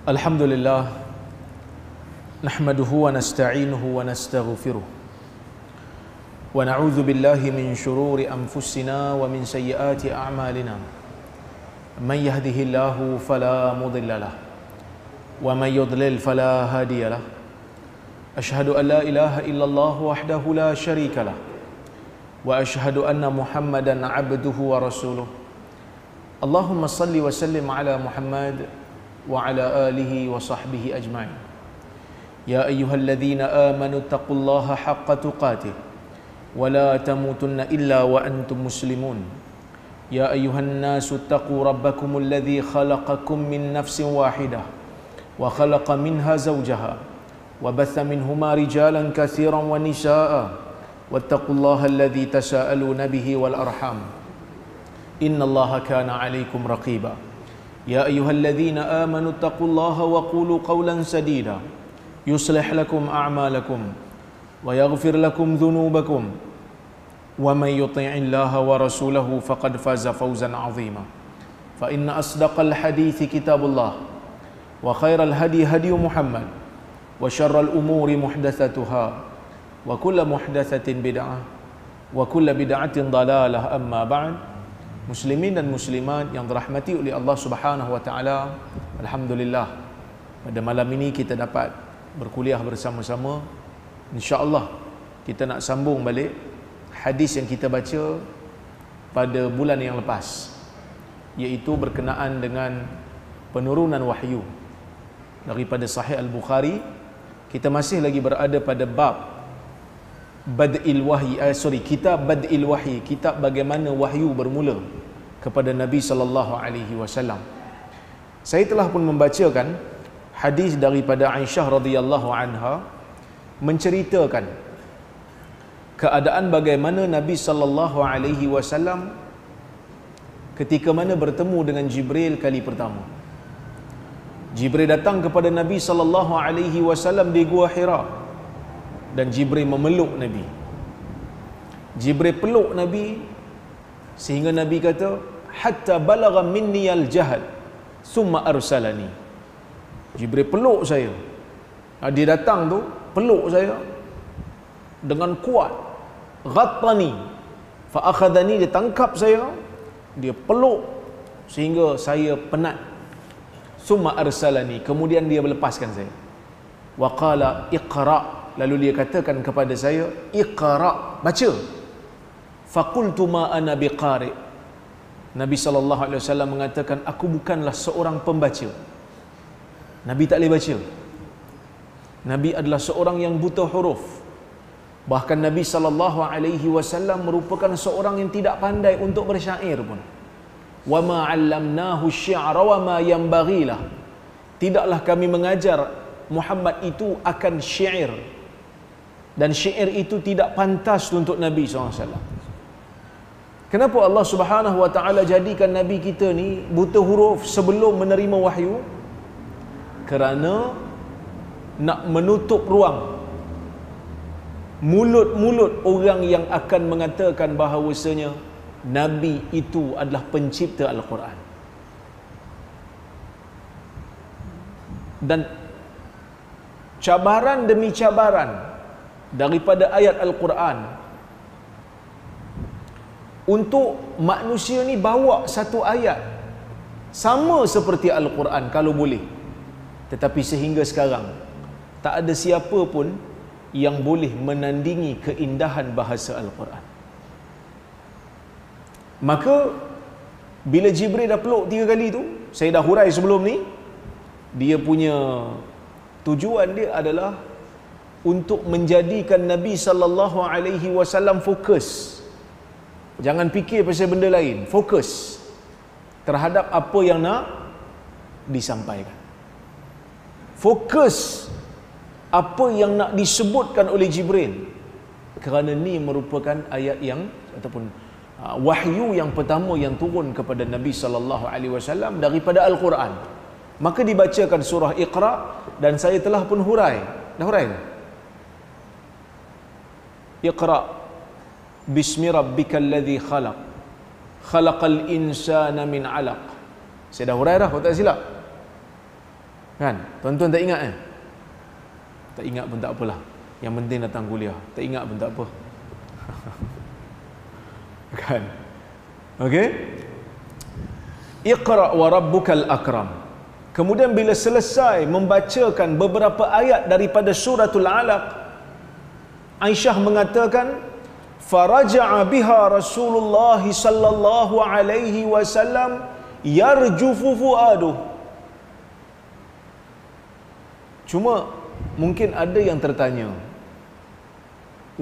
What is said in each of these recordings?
Alhamdulillah, nahmaduhu wa nasta'inuhu wa nastaghfiruh wa na'udzu billahi min shururi anfusina wa min sayyiati a'malina. Man yahdihillahu fala mudilla lahu wa man yudlil fala hadiya lahu. Ashhadu an la ilaha illallah wahdahu la syarika lahu wa ashhadu anna Muhammadan 'abduhu wa rasuluh. Allahumma salli wa sallim ala Muhammad wa ala alihi wa sahbihi ajma'in. Ya ayyuhalladzina amanu taqullaha haqqa tuqatih wa la tamutunna illa wa antum muslimun. Ya ayyuhan nasu taqu rabbakumul ladzi khalaqakum min nafsin wahidah wa khalaqa minha zawjaha wa batha minhuma rijalan katsiran wa nisaa'a wattaqullaha alladzi tasaaluna bihi wal arham innallaha kana 'alaikum raqiba. يا أيها الذين آمنوا اتقوا الله وقولوا قولا سديدا يصلح لكم أعمالكم ويغفر لكم ذنوبكم ومن يطع الله ورسوله فقد فاز فوزا عظيما. فإن أصدق الحديث كتاب الله وخير الهدي هدي محمد وشر الأمور محدثاتها وكل محدثة بدعة وكل بدعة ضلالة. أما بعد, Muslimin dan muslimat yang dirahmati oleh Allah Subhanahu wa taala, alhamdulillah pada malam ini kita dapat berkuliah bersama-sama. Insya-Allah kita nak sambung balik hadis yang kita baca pada bulan yang lepas, iaitu berkenaan dengan penurunan wahyu daripada Sahih Al-Bukhari. Kita masih lagi berada pada bab Bad'il Wahyi, kitab Bad'il Wahyi, kitab bagaimana wahyu bermula kepada Nabi sallallahu alaihi wasallam. Saya telah pun membacakan hadis daripada Aisyah radhiyallahu anha menceritakan keadaan bagaimana Nabi sallallahu alaihi wasallam ketika mana bertemu dengan Jibril kali pertama. Jibril datang kepada Nabi sallallahu alaihi wasallam di Gua Hira dan Jibril memeluk Nabi. Jibril peluk Nabi sehingga Nabi kata, hatta balagha minni al-jahd summa arsalani. Jibril peluk saya. Dia datang tu peluk saya dengan kuat. Ghattani fa akhadhani, dia tangkap saya, dia peluk sehingga saya penat. Summa arsalani, kemudian dia melepaskan saya. Wa qala iqra, lalu dia katakan kepada saya, iqra, baca. Faqultu ma ana biqari. Nabi sallallahu alaihi wasallam mengatakan, aku bukanlah seorang pembaca. Nabi tak boleh baca. Nabi adalah seorang yang buta huruf. Bahkan Nabi sallallahu alaihi wasallam merupakan seorang yang tidak pandai untuk bersyair pun. Wa ma 'allamnahu asy-syi'ra wa ma yanbaghi lah. Tidaklah kami mengajar Muhammad itu akan syair, dan syair itu tidak pantas untuk Nabi SAW. Kenapa Allah Subhanahu wa taala jadikan Nabi kita ni buta huruf sebelum menerima wahyu? Kerana nak menutup ruang mulut-mulut orang yang akan mengatakan bahawasanya Nabi itu adalah pencipta Al-Quran. Dan cabaran demi cabaran daripada ayat Al-Quran untuk manusia ni bawa satu ayat sama seperti Al-Quran kalau boleh. Tetapi sehingga sekarang tak ada siapa pun yang boleh menandingi keindahan bahasa Al-Quran. Maka bila Jibril dah peluk 3 kali tu, saya dah hurai sebelum ni, dia punya tujuan dia adalah untuk menjadikan Nabi sallallahu alaihi wasallam fokus. Jangan fikir pasal benda lain, fokus terhadap apa yang nak disampaikan. Fokus apa yang nak disebutkan oleh Jibril. Kerana ni merupakan ayat yang ataupun wahyu yang pertama yang turun kepada Nabi sallallahu alaihi wasallam daripada Al-Quran. Maka dibacakan surah Iqra, dan saya telah pun hurai. Dah hurai ke? Iqra bismi rabbikal ladzi khalaq khalaqal insana min 'alaq. Saya dah hurai dah, kalau tak silap. Kan? Tuan-tuan tak ingat kan? Tak ingat pun tak apalah. Yang penting datang kuliah. Tak ingat pun tak apa. Kan? Okey? Iqra wa rabbukal akram. Kemudian bila selesai membacakan beberapa ayat daripada suratul Alaq, Aisyah mengatakan, faraja'a biha Rasulullah sallallahu alaihi wasallam yarjufu fuaduh. Cuma mungkin ada yang tertanya,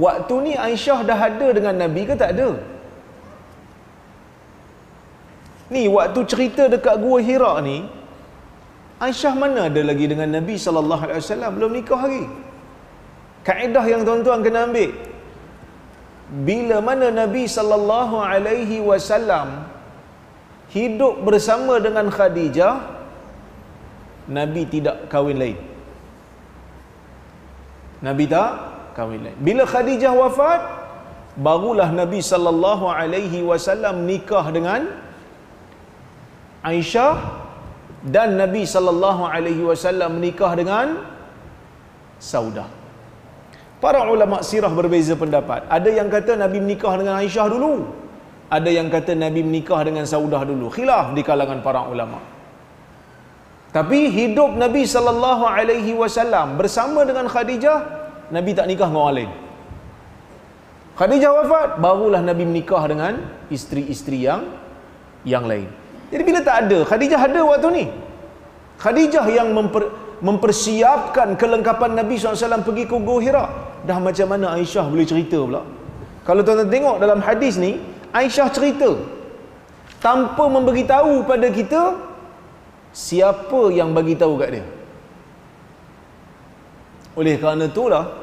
waktu ni Aisyah dah ada dengan Nabi ke tak ada? Ni waktu cerita dekat Gua Hira ni, Aisyah mana ada lagi dengan Nabi sallallahu alaihi wasallam, belum nikah lagi. Kaedah yang tuan-tuan kena ambil, bila mana Nabi sallallahu alaihi wasallam hidup bersama dengan Khadijah, Nabi tidak kahwin lain. Nabi tak kahwin lain. Bila Khadijah wafat, barulah Nabi sallallahu alaihi wasallam nikah dengan Aisyah, dan Nabi sallallahu alaihi wasallam menikah dengan Saudah. Para ulama sirah berbeza pendapat. Ada yang kata Nabi menikah dengan Aisyah dulu, ada yang kata Nabi menikah dengan Saudah dulu. Khilaf di kalangan para ulama. Tapi hidup Nabi sallallahu alaihi wasallam bersama dengan Khadijah, Nabi tak nikah dengan orang lain. Khadijah wafat, barulah Nabi menikah dengan isteri-isteri yang lain. Jadi bila tak ada, Khadijah ada waktu ni. Khadijah yang mempersiapkan kelengkapan Nabi SAW pergi ke Gua Hira. Dah macam mana Aisyah boleh cerita pula? Kalau tuan-tuan tengok dalam hadis ni, Aisyah cerita tanpa memberitahu pada kita siapa yang bagi tahu kat dia. Oleh kerana itulah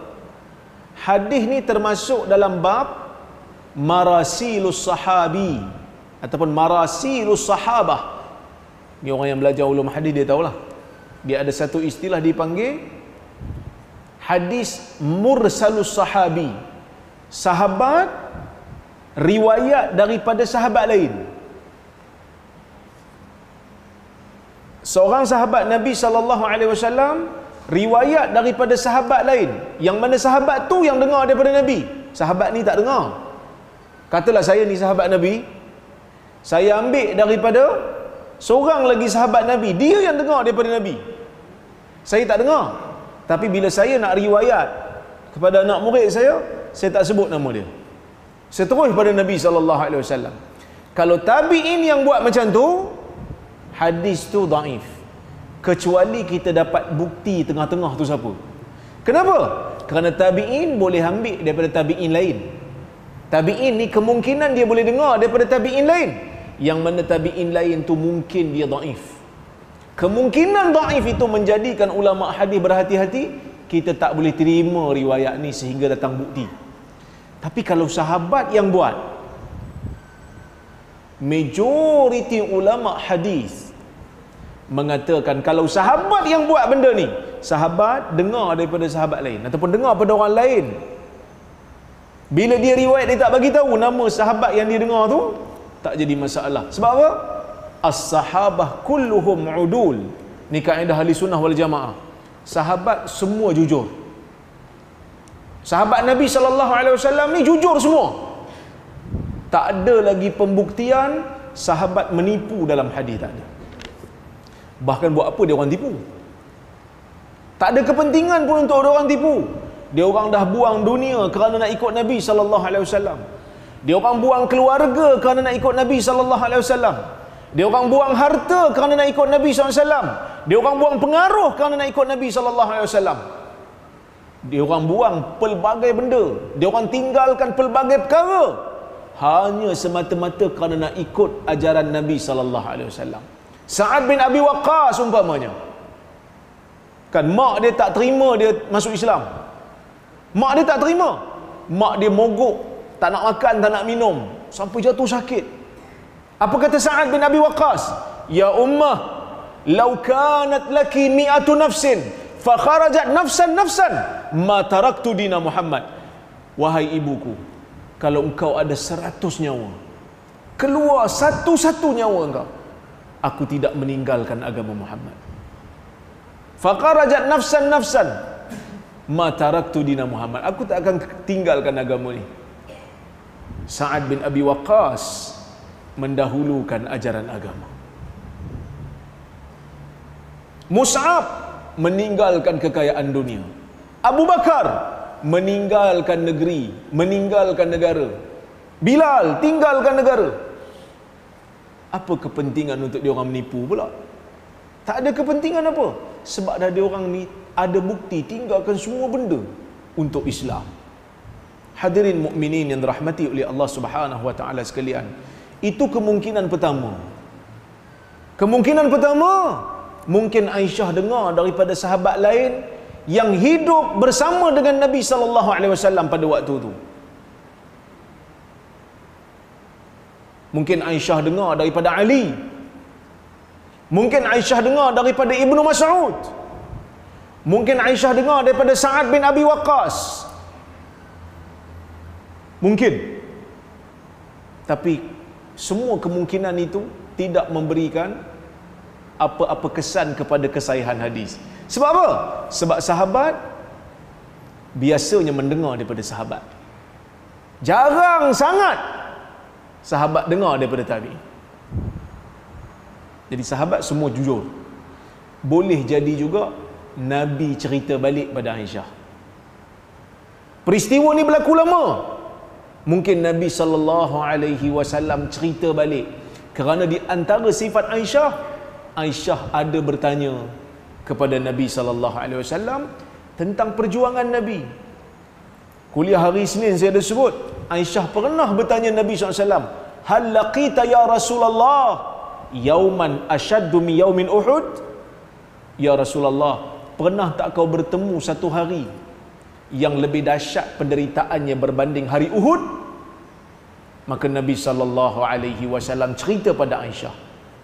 hadis ni termasuk dalam bab marasilus sahabi ataupun marasilus sahabah. Ni orang yang belajar ulum hadis dia tahulah. Dia ada satu istilah dipanggil hadis mursalus sahabi. Sahabat riwayat daripada sahabat lain. Seorang sahabat Nabi sallallahu alaihi wasallam riwayat daripada sahabat lain, yang mana sahabat tu yang dengar daripada Nabi, sahabat ni tak dengar. Katalah saya ni sahabat Nabi, saya ambil daripada seorang lagi sahabat Nabi, dia yang dengar daripada Nabi, saya tak dengar. Tapi bila saya nak riwayat kepada anak murid saya tak sebut nama dia, saya terus pada Nabi sallallahu alaihi wasallam. Kalau tabi'in yang buat macam tu, hadis tu dhaif, kecuali kita dapat bukti tengah-tengah tu siapa. Kenapa? Kerana tabi'in boleh ambil daripada tabi'in lain. Tabi'in ni kemungkinan dia boleh dengar daripada tabi'in lain, yang mana tabi'in lain tu mungkin dia dhaif. Kemungkinan dhaif itu menjadikan ulama hadis berhati-hati, kita tak boleh terima riwayat ni sehingga datang bukti. Tapi kalau sahabat yang buat, majoriti ulama hadis mengatakan kalau sahabat yang buat benda ni, sahabat dengar daripada sahabat lain ataupun dengar pada orang lain, bila dia riwayat dia tak bagi tahu nama sahabat yang dia dengar tu, tak jadi masalah. Sebab apa? As-sahabah kulluhum udul. Ni kaedah ahli sunnah wal jamaah. Sahabat semua jujur. Sahabat Nabi sallallahu alaihi wasallam ni jujur semua. Tak ada lagi pembuktian sahabat menipu dalam hadis, tak ada. Bahkan buat apa dia orang tipu? Tak ada kepentingan pun untuk dia orang tipu. Dia orang dah buang dunia kerana nak ikut Nabi sallallahu alaihi wasallam. Dia orang buang keluarga kerana nak ikut Nabi sallallahu alaihi wasallam. Dia orang buang harta kerana nak ikut Nabi sallallahu alaihi wasallam. Dia orang buang pengaruh kerana nak ikut Nabi sallallahu alaihi wasallam. Dia orang buang pelbagai benda. Dia orang tinggalkan pelbagai perkara hanya semata-mata kerana nak ikut ajaran Nabi sallallahu alaihi wasallam. Sa'ad bin Abi Waqqas umpamanya, kan mak dia tak terima dia masuk Islam. Mak dia tak terima. Mak dia mogok, tak nak makan, tak nak minum, sampai jatuh sakit. Apa kata Sa'ad bin Abi Waqqas? Ya ummah, law kanat laki mi'atu nafsin fa kharajat nafsan ma taraktu dina Muhammad. Wahai ibuku, kalau engkau ada 100 nyawa, keluar satu-satu nyawa engkau, aku tidak meninggalkan agama Muhammad. Faqarajat nafsan ma taraktu dina Muhammad, aku tak akan tinggalkan agama ni. Sa'ad bin Abi Waqqas mendahulukan ajaran agama. Mus'ab meninggalkan kekayaan dunia. Abu Bakar meninggalkan negeri, meninggalkan negara. Bilal tinggalkan negara. Apa kepentingan untuk diorang menipu pula? Tak ada kepentingan apa? Sebab dah diorang ni ada bukti tinggalkan semua benda untuk Islam. Hadirin mukminin yang dirahmati oleh Allah Subhanahu wa taala sekalian, itu kemungkinan pertama. Kemungkinan pertama, mungkin Aisyah dengar daripada sahabat lain yang hidup bersama dengan Nabi sallallahu alaihi wasallam pada waktu itu. Mungkin Aisyah dengar daripada Ali. Mungkin Aisyah dengar daripada Ibnu Mas'ud. Mungkin Aisyah dengar daripada Sa'ad bin Abi Waqqas. Mungkin. Tapi semua kemungkinan itu tidak memberikan apa-apa kesan kepada kesahihan hadis. Sebab apa? Sebab sahabat biasanya mendengar daripada sahabat. Jarang sangat sahabat dengar daripada tabi'in. Jadi sahabat semua jujur. Boleh jadi juga Nabi cerita balik pada Aisyah. Peristiwa ni berlaku lama. Mungkin Nabi sallallahu alaihi wasallam cerita balik kerana di antara sifat Aisyah, Aisyah ada bertanya kepada Nabi sallallahu alaihi wasallam tentang perjuangan Nabi. Kuliah hari Isnin saya ada sebut, Aisyah pernah bertanya Nabi sallallahu alaihi wasallam, "Hal laqita ya Rasulullah yauman ashaddu min yaumin Uhud?" Ya Rasulullah, pernah tak kau bertemu satu hari yang lebih dahsyat penderitaannya berbanding hari Uhud? Maka Nabi sallallahu alaihi wasallam cerita pada Aisyah,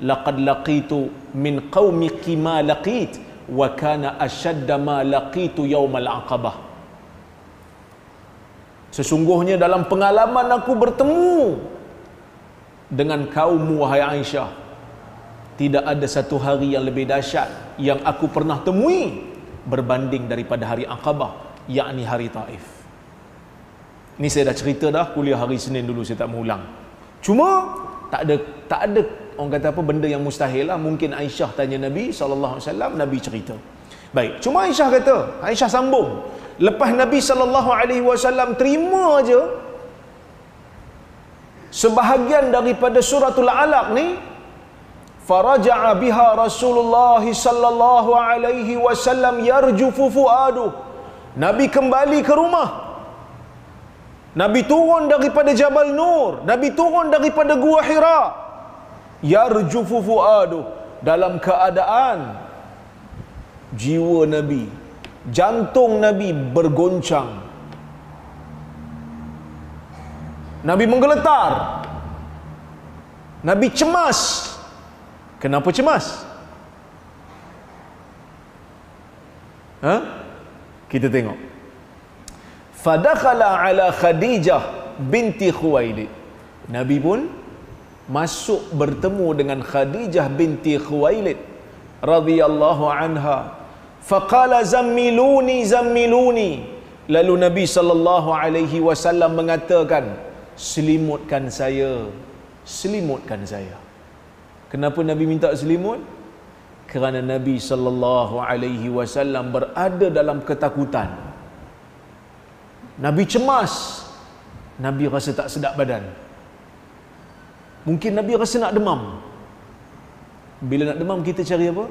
"Laqad laqitu min qaumiki ma laqit wa kana ashadda ma laqitu yaumal aqabah." Sesungguhnya dalam pengalaman aku bertemu dengan kaummu wahai Aisyah, tidak ada satu hari yang lebih dahsyat yang aku pernah temui berbanding daripada hari Aqabah, yakni hari Taif. Ni saya dah cerita dah kuliah hari Senin dulu, saya tak mengulang. Cuma tak ada orang kata apa benda yang mustahil lah. Mungkin Aisyah tanya Nabi sallallahu alaihi wasallam, Nabi cerita. Baik, cuma Aisyah kata, Aisyah sambung, lepas Nabi sallallahu alaihi wasallam terima aja sebahagian daripada suratul Alaq ni, faraja'a biha Rasulullah sallallahu alaihi wasallam yarjufu fuadu. Nabi kembali ke rumah. Nabi turun daripada Jabal Nur, Nabi turun daripada Gua Hira. Yarjufu fuadu, dalam keadaan jiwa Nabi, jantung Nabi bergoncang. Nabi menggeletar. Nabi cemas. Kenapa cemas? Kita tengok. Fadakhala ala Khadijah binti Khuwailid. Nabi pun masuk bertemu dengan Khadijah binti Khuwailid radhiyallahu anha. Faqala zammiluni zammiluni. Lalu Nabi sallallahu alaihi wasallam mengatakan, selimutkan saya, selimutkan saya. Kenapa Nabi minta selimut? Kerana Nabi sallallahu alaihi wasallam berada dalam ketakutan. Nabi cemas. Nabi rasa tak sedap badan. Mungkin Nabi rasa nak demam. Bila nak demam kita cari apa?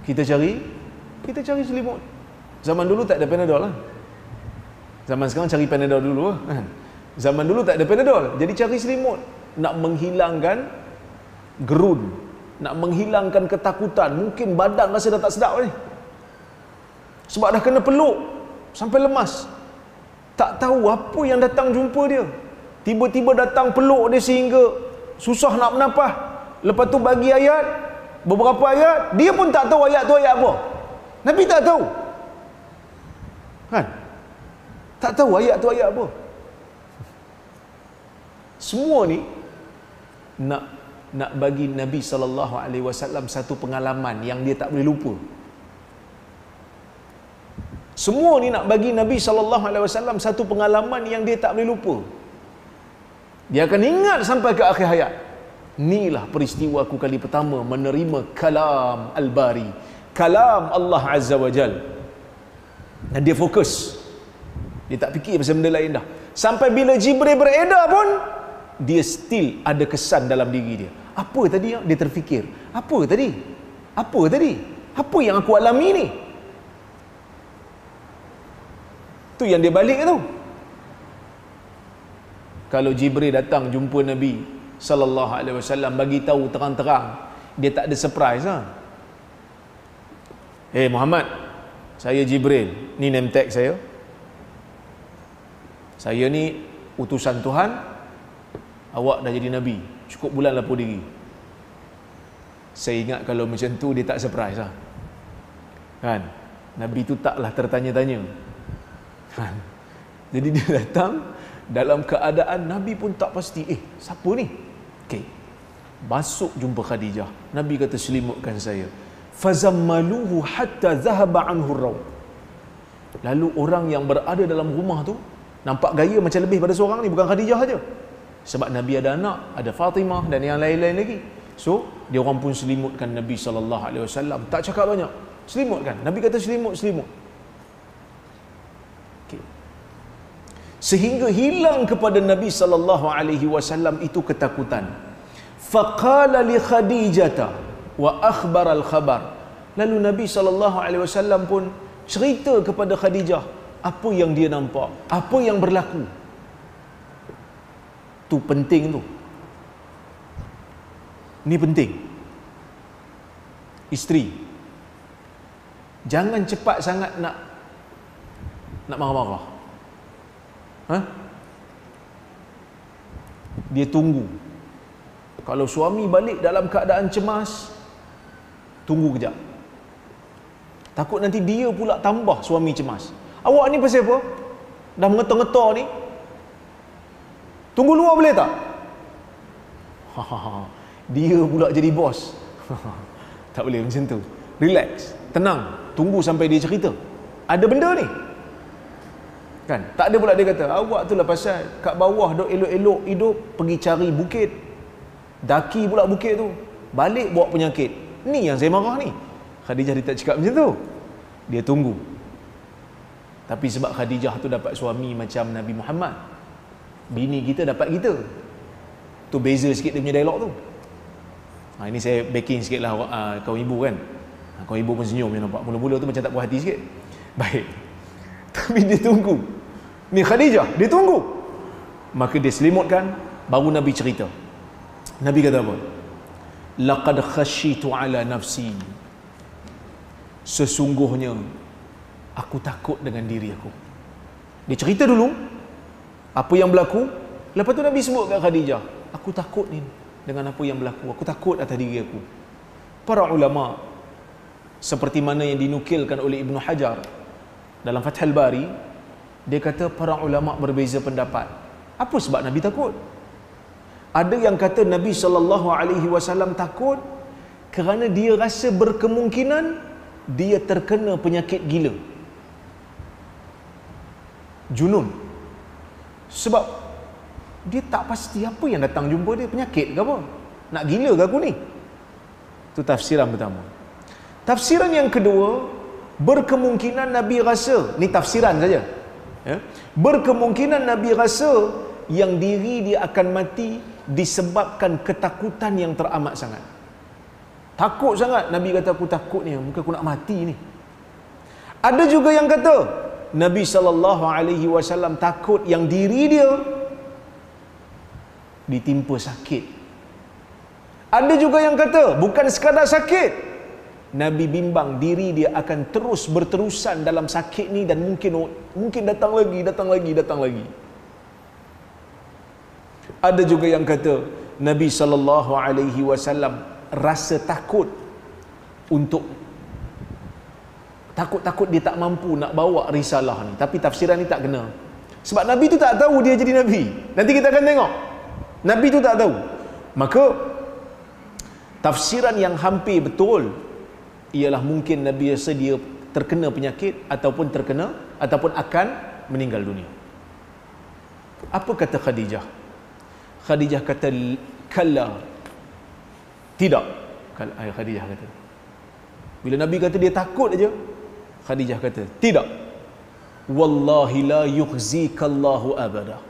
Kita cari selimut. Zaman dulu tak ada Panadol lah. Zaman sekarang cari Panadol dulu kan. Zaman dulu tak ada Panadol, jadi cari selimut nak menghilangkan gerun, nak menghilangkan ketakutan. Mungkin badan rasa dah tak sedap ni. Sebab dah kena peluk sampai lemas. Tak tahu apa yang datang jumpa dia. Tiba-tiba datang peluk dia sehingga susah nak bernafas. Lepas tu bagi ayat, beberapa ayat, dia pun tak tahu ayat tu ayat apa. Nabi tak tahu. Kan? Tak tahu ayat tu ayat apa. Semua ni nak nak bagi Nabi SAW satu pengalaman yang dia tak boleh lupa. Semua ni nak bagi Nabi SAW satu pengalaman yang dia tak boleh lupa. Dia akan ingat sampai ke akhir hayat. Inilah peristiwa aku kali pertama menerima kalam Al-Bari, kalam Allah Azza wa Jal. Dan dia fokus. Dia tak fikir pasal benda lain dah. Sampai bila Jibril beredar pun, dia still ada kesan dalam diri dia. Apa tadi? Dia terfikir. Apa tadi? Apa tadi? Apa yang aku alami ni? Tu yang dia balik tu. Kalau Jibril datang jumpa Nabi sallallahu alaihi wasallam, bagi tahu terang-terang, dia tak ada surprise lah. Muhammad, saya Jibril, ni name tag saya. Saya ni utusan Tuhan, awak dah jadi Nabi, cukup bulan lapor diri. Saya ingat kalau macam tu dia tak surprise lah. Kan? Nabi tu taklah tertanya-tanya. Kan? Jadi dia datang dalam keadaan Nabi pun tak pasti, siapa ni? Okey. Masuk jumpa Khadijah. Nabi kata, selimutkan saya. Fazammaluhu hatta zahaba anhu ar-raw. Lalu orang yang berada dalam rumah tu nampak gaya macam lebih pada seorang ni, bukan Khadijah saja. Sebab Nabi ada anak, ada Fatimah dan yang lain-lain lagi. So, dia orang pun selimutkan Nabi sallallahu alaihi wasallam. Tak cakap banyak. Selimutkan. Nabi kata selimut. Okay. Sehingga hilang kepada Nabi sallallahu alaihi wasallam itu ketakutan. Faqala li Khadijah wa akhbar al-khabar. Lalu Nabi sallallahu alaihi wasallam pun cerita kepada Khadijah apa yang dia nampak, apa yang berlaku. Tu penting tu. Ni penting. Isteri, jangan cepat sangat nak marah-marah. Dia tunggu. Kalau suami balik dalam keadaan cemas, tunggu kejap. Takut nanti dia pula tambah suami cemas. Awak ni pasal apa? Dah mengetar-ngetar ni. Tunggu luar boleh tak? Dia pula jadi bos. Tak boleh macam tu. Relax, tenang, tunggu sampai dia cerita. Ada benda ni. Kan? Tak ada pula dia kata, awak tu lah pasal kat bawah duk elok-elok hidup, pergi cari bukit. Daki pula bukit tu. Balik bawa penyakit. Ni yang saya marah ni. Khadijah dia tak cakap macam tu. Dia tunggu. Tapi sebab Khadijah tu dapat suami macam Nabi Muhammad, bini kita dapat kita. Tu beza sikit dia punya dialog tu. Ini saya backing sikit lah kawan ibu kan. Kawan ibu pun senyum je nampak. Mula-mula tu macam tak puas hati sikit. Baik. Tapi dia tunggu. Ni Khadijah, dia tunggu. Maka dia selimutkan, baru Nabi cerita. Nabi kata apa? Laqad khashitu ala nafsi. Sesungguhnya aku takut dengan diri aku. Dia cerita dulu apa yang berlaku. Lepas tu Nabi sebut kat Khadijah, aku takut ni dengan apa yang berlaku. Aku takut atas diri aku. Para ulama, seperti mana yang dinukilkan oleh Ibnu Hajar dalam Fathul Bari, dia kata para ulama berbeza pendapat. Apa sebab Nabi takut? Ada yang kata Nabi SAW takut kerana dia rasa berkemungkinan dia terkena penyakit gila, junun. Sebab dia tak pasti apa yang datang jumpa dia, penyakit ke apa, nak gila ke aku ni. Itu tafsiran pertama. Tafsiran yang kedua, berkemungkinan Nabi rasa, ni tafsiran saja ya? Berkemungkinan Nabi rasa yang diri dia akan mati disebabkan ketakutan yang teramat sangat. Takut sangat. Nabi kata, aku takut ni, mungkin aku nak mati ni. Ada juga yang kata Nabi SAW takut yang diri dia ditimpa sakit. Ada juga yang kata bukan sekadar sakit, Nabi bimbang diri dia akan terus berterusan dalam sakit ni dan mungkin datang lagi. Ada juga yang kata Nabi SAW rasa takut untuk takut dia tak mampu nak bawa risalah ni. Tapi tafsiran ni tak kena. Sebab Nabi tu tak tahu dia jadi Nabi. Nanti kita akan tengok. Nabi tu tak tahu. Maka Tafsiran yang hampir betul ialah mungkin Nabi rasa dia terkena penyakit ataupun akan meninggal dunia. Apa kata Khadijah? Khadijah kata kalla, tidak. Khadijah kata, bila Nabi kata dia takut aja, Khadijah kata tidak. Wallahi la yukhzikallahu abada.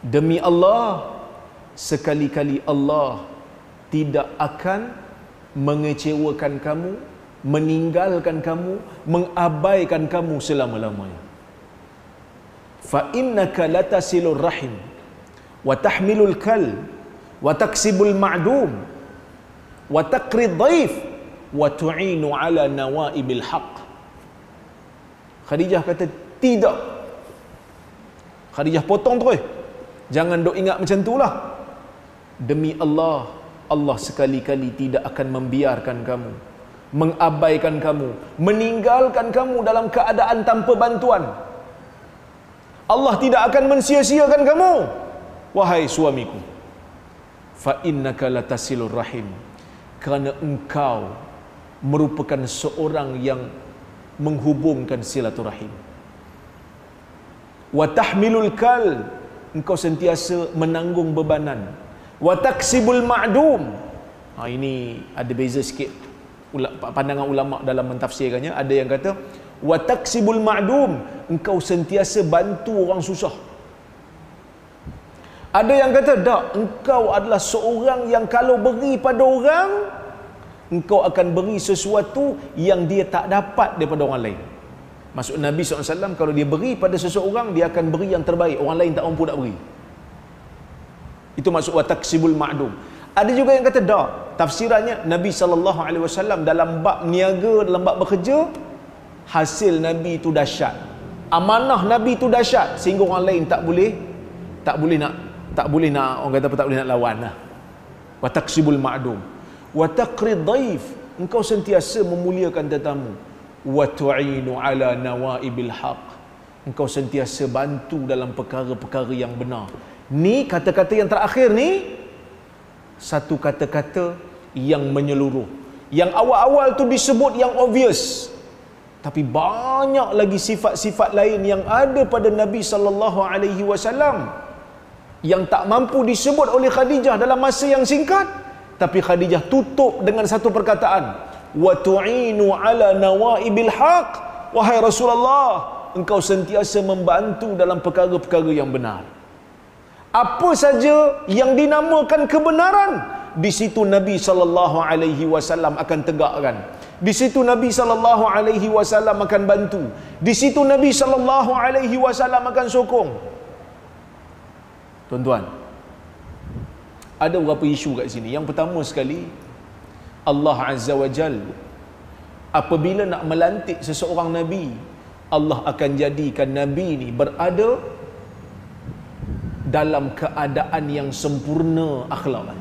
Demi Allah, sekali-kali Allah tidak akan mengecewakan kamu, meninggalkan kamu, mengabaikan kamu selama-lamanya. Fa innaka latasilur rahim wa tahmilul kal wa taksibul ma'dum wa taqrid dhaif wa tu'inu ala nawaibil haqq. Khadijah kata tidak. Khadijah potong terus. Jangan dok ingat macam itulah. Demi Allah, Allah sekali-kali tidak akan membiarkan kamu, mengabaikan kamu, meninggalkan kamu dalam keadaan tanpa bantuan. Allah tidak akan mensia-siakan kamu, wahai suamiku. Fa innaka latasilur rahim, kerana engkau merupakan seorang yang menghubungkan silaturahim. Wa tahmilul kal, engkau sentiasa menanggung bebanan. Wa taksibul ma'dum, ini ada beza sikit pandangan ulama dalam mentafsirkannya. Ada yang kata wa taksibul ma'dum, engkau sentiasa bantu orang susah. Ada yang kata tak, engkau adalah seorang yang kalau beri pada orang, engkau akan beri sesuatu yang dia tak dapat daripada orang lain. Maksud Nabi SAW, kalau dia beri pada seseorang, dia akan beri yang terbaik, orang lain tak mampu nak beri. Itu maksud wa taksibul ma'dum. Ada juga yang kata tak, tafsirannya Nabi SAW dalam bab niaga, dalam bab bekerja, hasil Nabi itu dahsyat, amanah Nabi itu dahsyat, sehingga orang lain tak boleh nak orang kata apa, tak boleh nak lawan lah. Wa taksibul ma'dum wa taqrid dhaif, engkau sentiasa memuliakan tetamu. Wa tu'inu ala nawaibil haq, engkau sentiasa bantu dalam perkara-perkara yang benar. Ni kata-kata yang terakhir ni satu kata-kata yang menyeluruh. Yang awal-awal tu disebut yang obvious, tapi banyak lagi sifat-sifat lain yang ada pada Nabi sallallahu alaihi wasallam yang tak mampu disebut oleh Khadijah dalam masa yang singkat, tapi Khadijah tutup dengan satu perkataan, wa tu'inu ala nawaibil haq, wahai Rasulullah, engkau sentiasa membantu dalam perkara-perkara yang benar. Apa saja yang dinamakan kebenaran, di situ Nabi sallallahu alaihi wasallam akan tegakkan. Di situ Nabi sallallahu alaihi wasallam akan bantu. Di situ Nabi sallallahu alaihi wasallam akan sokong. Tuan-tuan, ada beberapa isu kat sini. Yang pertama sekali, Allah Azza wa Jal apabila nak melantik seseorang Nabi, Allah akan jadikan Nabi ni berada dalam keadaan yang sempurna akhlak,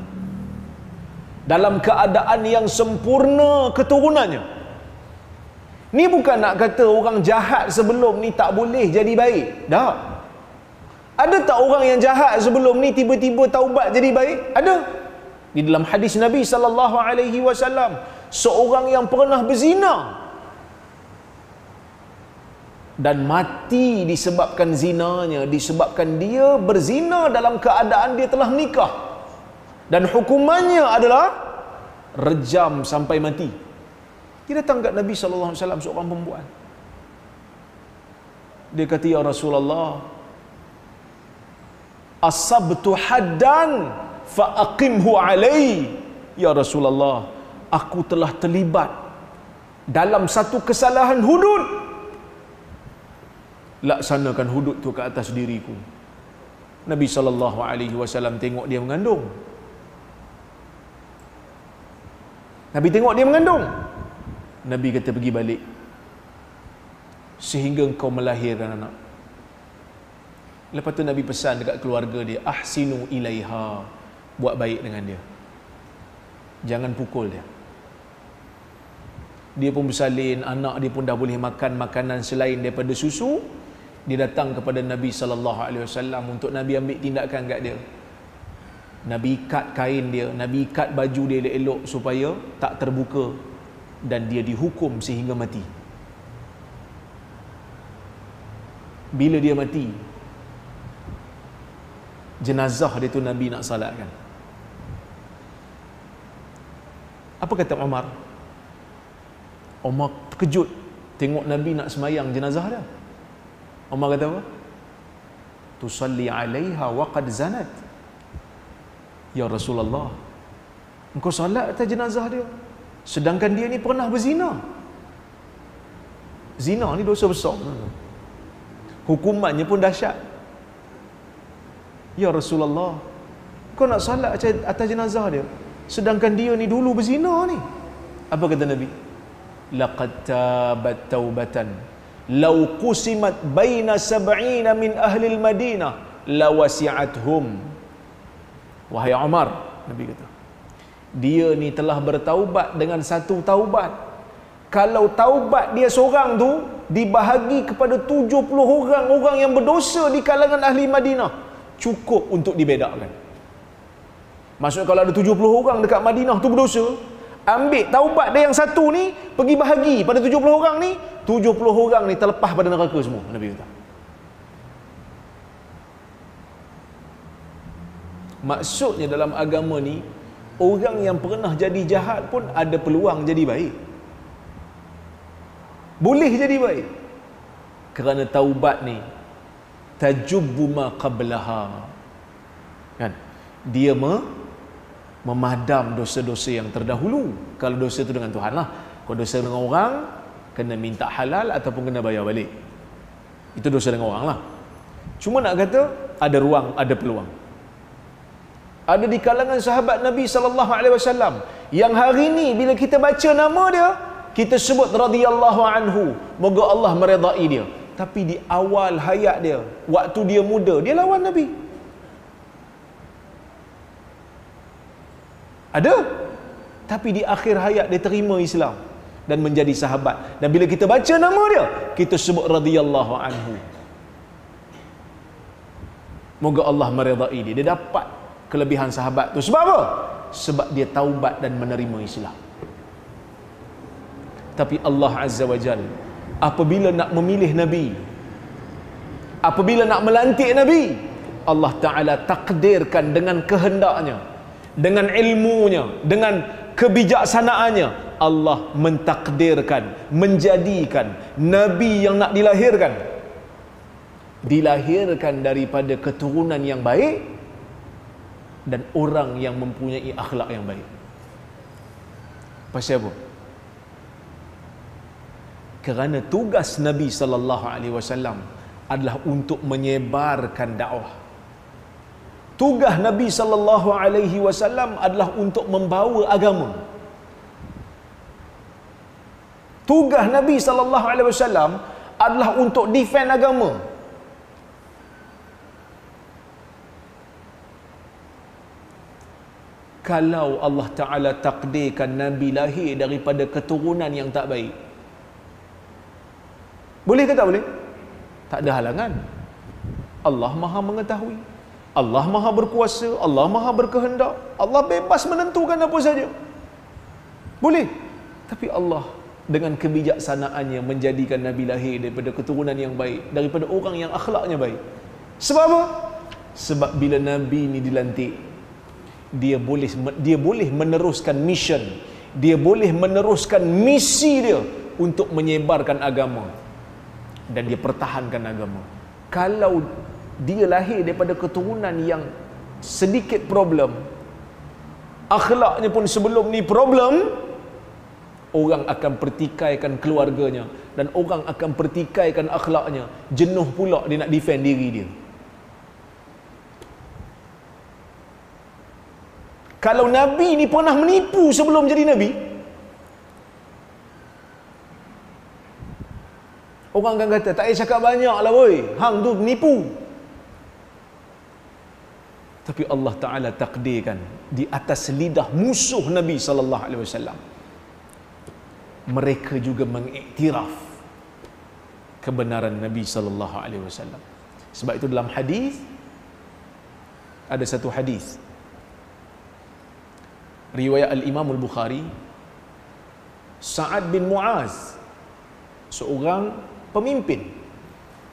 dalam keadaan yang sempurna keturunannya. Ni bukan nak kata orang jahat sebelum ni tak boleh jadi baik. Tak. Ada tak orang yang jahat sebelum ni tiba-tiba taubat jadi baik? Ada. Di dalam hadis Nabi sallallahu alaihi wasallam, seorang yang pernah berzina dan mati disebabkan zinanya, disebabkan dia berzina dalam keadaan dia telah menikah, dan hukumannya adalah rejam sampai mati. Dia datang kat Nabi sallallahu alaihi wasallam, seorang perempuan. Dia kata, ya Rasulullah, asabtu haddan fa aqimhu alai. Ya Rasulullah, aku telah terlibat dalam satu kesalahan hudud, laksanakan hudud tu ke atas diriku. Nabi sallallahu alaihi wasallam tengok dia mengandung. Nabi tengok dia mengandung. Nabi kata, pergi balik sehingga engkau melahirkan anak. Lepas tu Nabi pesan dekat keluarga dia, ahsinu ilaiha, buat baik dengan dia, jangan pukul dia. Dia pun bersalin, anak dia pun dah boleh makan makanan selain daripada susu. Dia datang kepada Nabi sallallahu alaihi wasallam untuk Nabi ambil tindakan kat dia. Nabi ikat kain dia, Nabi ikat baju dia elok-elok supaya tak terbuka, dan dia dihukum sehingga mati. Bila dia mati, jenazah dia tu Nabi nak salatkan. Apa kata Umar? Umar terkejut tengok Nabi nak semayang jenazah dia. Umar kata apa? Tusalli alaiha wa qad zanat. Ya Rasulullah, engkau salat atas jenazah dia sedangkan dia ni pernah berzina. Zina ni dosa besar, hukumannya pun dahsyat. Ya Rasulullah, kau nak salat atas jenazah dia sedangkan dia ni dulu berzina ni. Apa kata Nabi? Laqad tabat taubatan law qusimat baina sab'ina min ahli al-Madinah lawasi'athum. Wahai Umar, Nabi kata, dia ni telah bertaubat dengan satu taubat. Kalau taubat dia seorang tu dibahagi kepada 70 orang yang berdosa di kalangan ahli Madinah, cukup untuk dibedakan. Maksudnya kalau ada 70 orang dekat Madinah tu berdosa, ambil taubat dia yang satu ni, pergi bahagi pada 70 orang ni, 70 orang ni terlepas pada neraka semua, Nabi kata. Maksudnya dalam agama ni, orang yang pernah jadi jahat pun ada peluang jadi baik. Boleh jadi baik. Kerana taubat ni tajubbu ma qablaha. Kan? Dia memadam dosa-dosa yang terdahulu. Kalau dosa itu dengan Tuhan lah. Kalau dosa dengan orang, kena minta halal ataupun kena bayar balik. Itu dosa dengan orang lah. Cuma nak kata, ada ruang, ada peluang. Ada di kalangan sahabat Nabi SAW yang hari ni bila kita baca nama dia, kita sebut radhiyallahu anhu, moga Allah meredai dia. Tapi di awal hayat dia, waktu dia muda, dia lawan Nabi. Ada. Tapi di akhir hayat dia terima Islam dan menjadi sahabat. Dan bila kita baca nama dia, kita sebut radhiyallahu anhu. Moga Allah meredai dia. Dia dapat kelebihan sahabat tu. Sebab apa? Sebab dia taubat dan menerima Islam. Tapi Allah Azza wa Jal, apabila nak memilih Nabi, apabila nak melantik Nabi, Allah Ta'ala takdirkan dengan kehendaknya, dengan ilmunya, dengan kebijaksanaannya, Allah mentakdirkan, menjadikan Nabi yang nak dilahirkan daripada keturunan yang baik dan orang yang mempunyai akhlak yang baik. Pasal apa? Kerana tugas Nabi sallallahu alaihi wasallam adalah untuk menyebarkan dakwah. Tugas Nabi sallallahu alaihi wasallam adalah untuk membawa agama. Tugas Nabi sallallahu alaihi wasallam adalah untuk defend agama. Kalau Allah Ta'ala takdirkan Nabi lahir daripada keturunan yang tak baik, boleh ke tak boleh? Tak ada halangan. Allah Maha mengetahui, Allah Maha berkuasa, Allah Maha berkehendak, Allah bebas menentukan apa saja. Boleh. Tapi Allah dengan kebijaksanaannya menjadikan Nabi lahir daripada keturunan yang baik, daripada orang yang akhlaknya baik. Sebab apa? Sebab bila Nabi ni dilantik, dia boleh meneruskan mission, dia boleh meneruskan misi dia untuk menyebarkan agama, dan dia pertahankan agama. Kalau dia lahir daripada keturunan yang sedikit problem, akhlaknya pun sebelum ni problem, orang akan pertikaikan keluarganya dan orang akan pertikaikan akhlaknya. Jenuh pula dia nak defend diri dia. Kalau Nabi ni pernah menipu sebelum jadi Nabi, orang akan kata, tak payah cakap banyak lah woi, hang tu menipu. Tapi Allah Ta'ala takdirkan di atas lidah musuh Nabi SAW, mereka juga mengiktiraf kebenaran Nabi SAW. Sebab itu dalam hadis, ada satu hadis riwayat Al-Imam Al-Bukhari, Sa'ad bin Mu'az, seorang pemimpin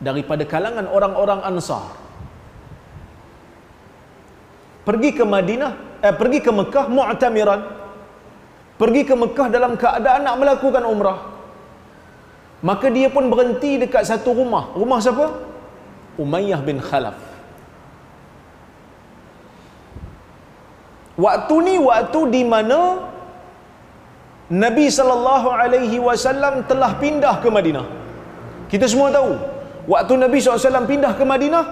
daripada kalangan orang-orang Ansar, pergi ke Mekah mu'tamiran, pergi ke Mekah dalam keadaan nak melakukan umrah. Maka dia pun berhenti dekat satu rumah. Rumah siapa? Umayyah bin Khalaf. Waktu ni waktu di mana Nabi sallallahu alaihi wasallam telah pindah ke Madinah. Kita semua tahu, waktu Nabi SAW pindah ke Madinah,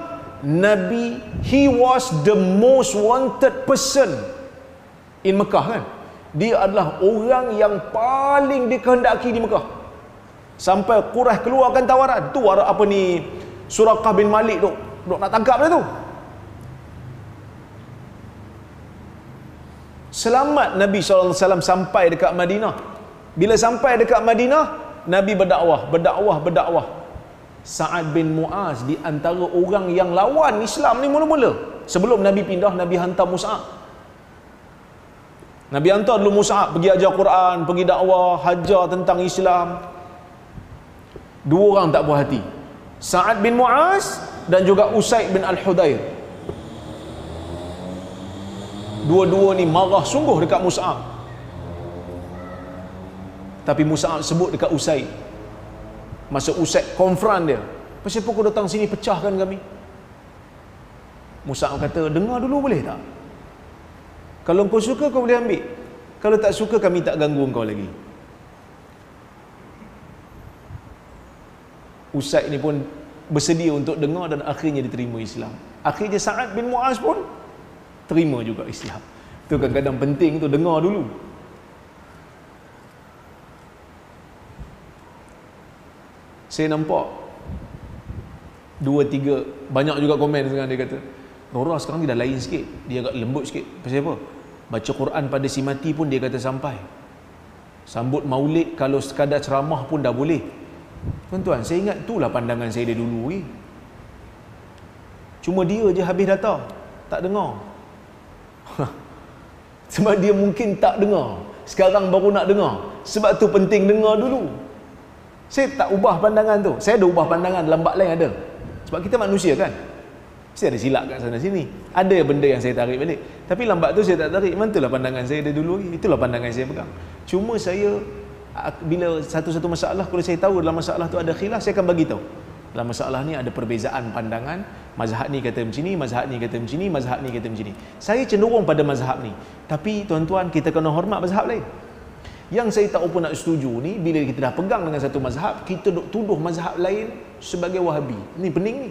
Nabi, he was the most wanted person in Mekah kan. Dia adalah orang yang paling dikehendaki di Mekah. Sampai Quraisy keluarkan tawaran. Tu apa ni, Suraqah bin Malik tu nak tangkap dia tu. Selamat Nabi SAW sampai dekat Madinah. Bila sampai dekat Madinah, Nabi berdakwah. Sa'ad bin Mu'az di antara orang yang lawan Islam ni mula-mula. Sebelum Nabi pindah, Nabi hantar Mus'ab. Nabi hantar dulu Mus'ab pergi ajar Quran, pergi dakwah, hajar tentang Islam. Dua orang tak puas hati, Sa'ad bin Mu'az dan juga Usaid bin Al-Hudayr. Dua-dua ni marah sungguh dekat Mus'ab. Tapi Mus'ab sebut dekat Usaid. Masa Usaid konfront dia, "Pasal apa kau datang sini pecahkan kami?" Mus'ab kata, "Dengar dulu boleh tak? Kalau kau suka kau boleh ambil. Kalau tak suka kami tak ganggu kau lagi." Usaid ni pun bersedia untuk dengar dan akhirnya diterima Islam. Akhirnya Sa'ad bin Mu'az pun terima juga Islam. Tu kadang-kadang penting tu, dengar dulu. Saya nampak 2-3 banyak juga komen sekarang, dia kata Nora sekarang dia dah lain sikit, dia agak lembut sikit. Pasal apa? Baca Quran pada si mati pun dia kata sampai. Sambut maulid kalau sekadar ceramah pun dah boleh. Tuan-tuan, saya ingat itulah pandangan saya dari dulu ni. Cuma dia je habis data tak dengar. Sebab dia mungkin tak dengar, sekarang baru nak dengar. Sebab tu penting dengar dulu. Saya tak ubah pandangan tu. Saya ada ubah pandangan dalam bab lain ada. Sebab kita manusia kan. Saya ada silap kat sana sini. Ada benda yang saya tarik balik. Tapi lambat tu saya tak tarik. Mantulah pandangan saya dari dulu. Itulah pandangan saya pegang. Cuma saya, bila satu-satu masalah, kalau saya tahu dalam masalah tu ada khilaf, saya akan bagi tahu. Dalam masalah ni ada perbezaan pandangan. Mazhab ni kata macam ni, mazhab ni kata macam ni, mazhab ni kata macam ni. Saya cenderung pada mazhab ni. Tapi tuan-tuan, kita kena hormat mazhab lain. Yang saya tak apa nak setuju ni, bila kita dah pegang dengan satu mazhab, kita duk tuduh mazhab lain sebagai Wahabi. Ni pening ni.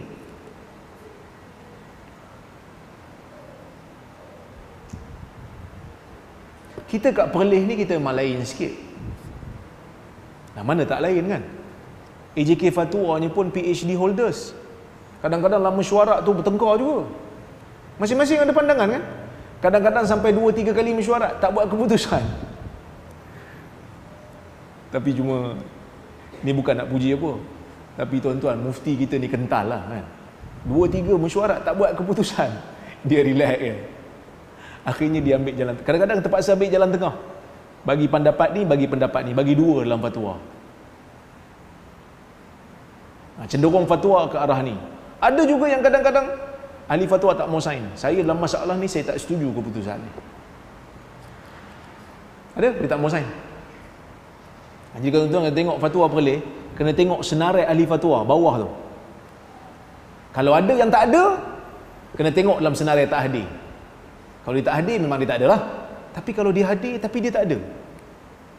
Kita kat Perlis ni kita memang lain sikit. Nah, mana tak lain kan? AJK Fatwa ni pun PhD holders. Kadang-kadang dalam mesyuarat tu bertengkar juga. Masing-masing ada pandangan kan? Kadang-kadang sampai 2-3 kali mesyuarat tak buat keputusan. Tapi cuma ni bukan nak puji apa. Tapi tuan-tuan, mufti kita ni kental lah kan. 2-3 mesyuarat tak buat keputusan. Dia relax kan. Akhirnya dia ambil jalan. Kadang-kadang terpaksa ambil jalan tengah. Bagi pendapat ni, bagi pendapat ni. Bagi dua dalam fatwa. Cenderung fatwa ke arah ni. Ada juga yang kadang-kadang ahli fatwa tak mau sign. Saya dalam masalah ni saya tak setuju keputusan ni. Ada? Dia tak mau sign. Jadi kalau tuan-tuan tengok fatwa Perlis, kena tengok senarai ahli fatwa bawah tu. Kalau ada yang tak ada, kena tengok dalam senarai tak hadir. Kalau dia tak hadir, memang dia tak ada lah. Tapi kalau dia hadir tapi dia tak ada,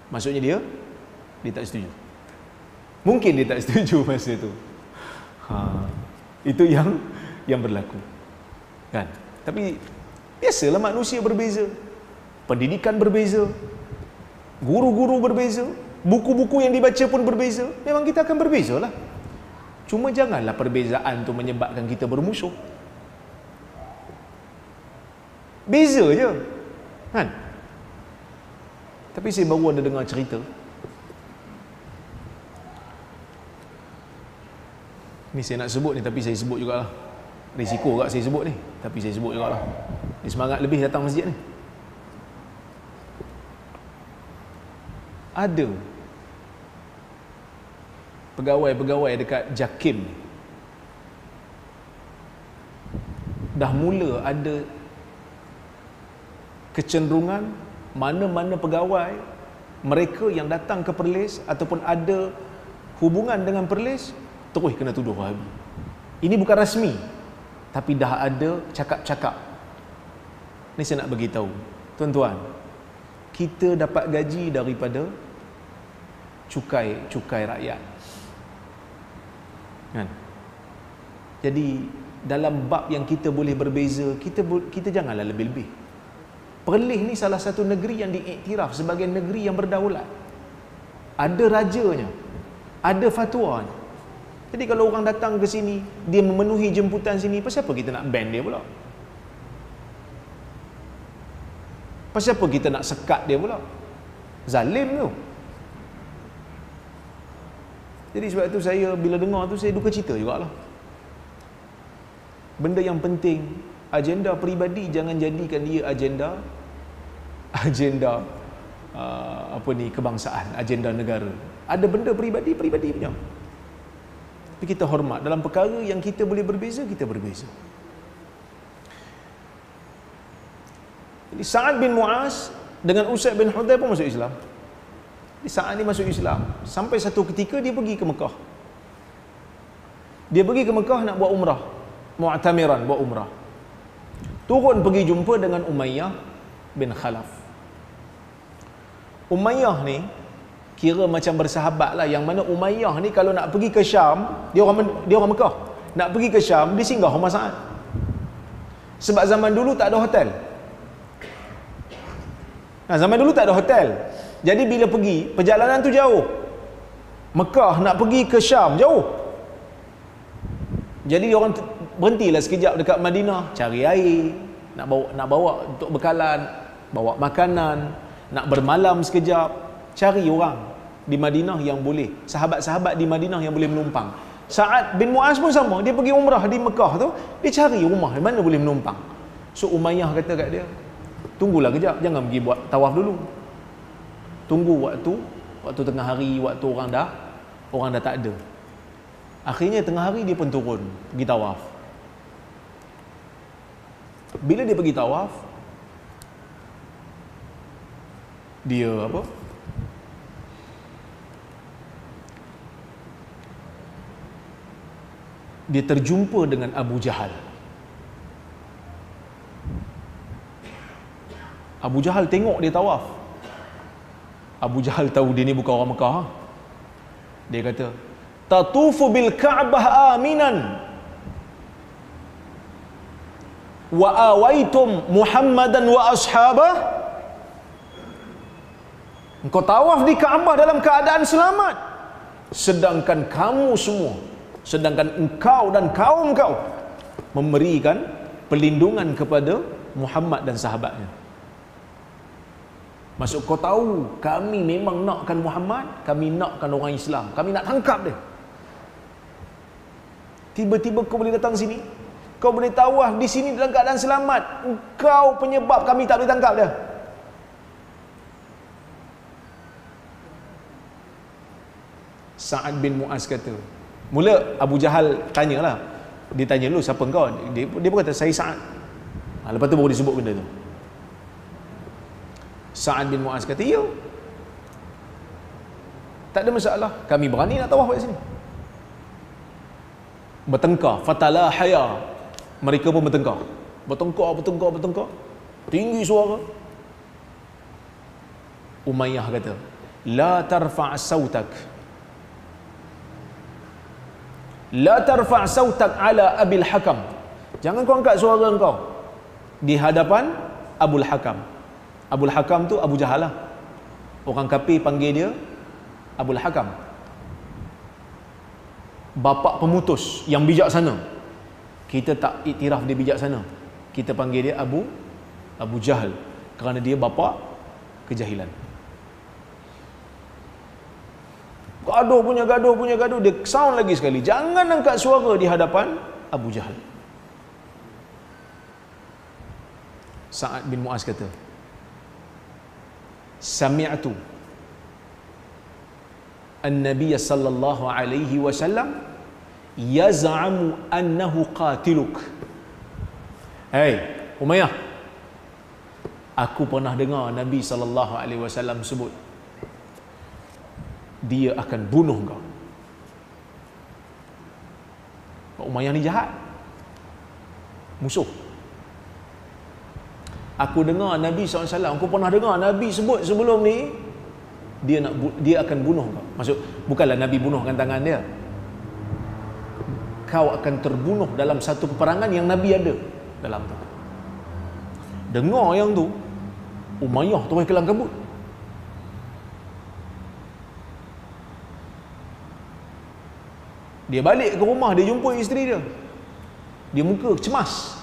maksudnya dia tak setuju. Mungkin dia tak setuju masa tu. Itu yang berlaku kan. Tapi biasalah manusia berbeza, pendidikan berbeza, guru-guru berbeza, buku-buku yang dibaca pun berbeza. Memang kita akan berbeza lah. Cuma janganlah perbezaan tu menyebabkan kita bermusuh. Beza je kan. Tapi saya baru ada dengar cerita, ni saya nak sebut ni tapi saya sebut jugalah. Risiko kat saya sebut ni, tapi saya sebut jugalah. Ni semangat lebih datang masjid ni. Ada pegawai-pegawai dekat JAKIM dah mula ada kecenderungan mana-mana pegawai mereka yang datang ke Perlis ataupun ada hubungan dengan Perlis terus kena tuduh Wahabi. Ini bukan rasmi, tapi dah ada cakap-cakap. Ni saya nak bagi tahu, tuan-tuan, kita dapat gaji daripada cukai rakyat, kan? Jadi dalam bab yang kita boleh berbeza, kita janganlah lebih-lebih. Perlis ni salah satu negeri yang diiktiraf sebagai negeri yang berdaulat. Ada rajanya, ada fatwanya. Jadi kalau orang datang ke sini, dia memenuhi jemputan sini, pasal apa kita nak ban dia pula? Pasal apa kita nak sekat dia pula? Zalim tu. Jadi sebab tu saya bila dengar tu saya duka cita jugalah. Benda yang penting, agenda peribadi jangan jadikan dia agenda kebangsaan, agenda negara. Ada benda peribadi punya. Tapi kita hormat dalam perkara yang kita boleh berbeza, kita berbeza. Jadi Sa'ad bin Mu'az dengan Usaid bin Hudayr pun masuk Islam. Jadi Sa'ad ni masuk Islam sampai satu ketika dia pergi ke Mekah. Dia pergi ke Mekah nak buat umrah, mu'tamiran, buat umrah. Turun pergi jumpa dengan Umayyah bin Khalaf. Umayyah ni kira macam bersahabat lah, yang mana Umayyah ni kalau nak pergi ke Syam, dia orang Mekah, nak pergi ke Syam dia singgah rumah Sa'ad. Sebab zaman dulu tak ada hotel. Zaman dulu tak ada hotel. Jadi bila pergi, perjalanan tu jauh. Mekah nak pergi ke Syam jauh. Jadi dia orang berhentilah sekejap dekat Madinah, cari air, nak bawa untuk bekalan, bawa makanan, nak bermalam sekejap, cari orang di Madinah yang boleh, sahabat-sahabat di Madinah yang boleh menumpang. Sa'ad bin Mu'az pun sama, dia pergi umrah di Mekah tu, dia cari rumah di mana boleh menumpang. So Umayyah kata kat dia, tunggulah kejap, jangan pergi buat tawaf dulu. Tunggu waktu tengah hari, waktu orang dah tak ada. Akhirnya tengah hari dia pun turun pergi tawaf. Bila dia pergi tawaf, dia dia terjumpa dengan Abu Jahal. Abu Jahal tengok dia tawaf. Abu Jahal tahu dia ni bukan orang Mekah. Dia kata, "Tatufu bil Ka'bah aminan wa awaitum Muhammadan wa ashabah." Engkau tawaf di Kaabah dalam keadaan selamat, sedangkan engkau dan kaum kau memberikan perlindungan kepada Muhammad dan sahabatnya. Maksud kau tahu, kami memang nakkan Muhammad, kami nakkan orang Islam, kami nak tangkap dia. Tiba-tiba kau boleh datang sini, kau boleh tawaf di sini dalam keadaan selamat, engkau penyebab kami tak boleh tangkap dia. Sa'ad bin Mu'az kata, mula Abu Jahal tanyalah, dia tanya lu siapa engkau? Dia berkata saya Sa'ad. Lepas tu baru disebut benda tu. Sa'ad bin Mu'az kata, ya, tak ada masalah, kami berani nak tawaf kat sini. Bertengkar, fatala haya, mereka pun bertengkar, tinggi suara. Umayyah kata, la tarfa' sautak ala Abil Hakam, jangan kau angkat suara kau di hadapan Abul Hakam. Abul Hakam tu Abu Jahal lah. Orang kafir panggil dia Abul Hakam, bapa pemutus yang bijaksana. Kita tak iktiraf dia bijaksana, kita panggil dia Abu Jahal kerana dia bapa kejahilan. Gaduh punya gaduh, dia sound lagi sekali, jangan angkat suara di hadapan Abu Jahal. Sa'ad bin Mu'az kata, sami'tu an-nabiy sallallahu alaihi wasallam yaz'amu annahu qatiluk. Hei Umayyah, aku pernah dengar Nabi sallallahu alaihi wasallam sebut dia akan bunuh kau. Umayyah ni jahat, musuh. Aku dengar Nabi SAW, aku pernah dengar Nabi sebut sebelum ni dia akan bunuh kau. Maksud, bukanlah Nabi bunuhkan tangan dia, kau akan terbunuh dalam satu peperangan yang Nabi ada dalam tu. Dengar yang tu, Umayyah terus kelang kabut. Dia balik ke rumah, dia jumpa isteri dia, dia muka cemas.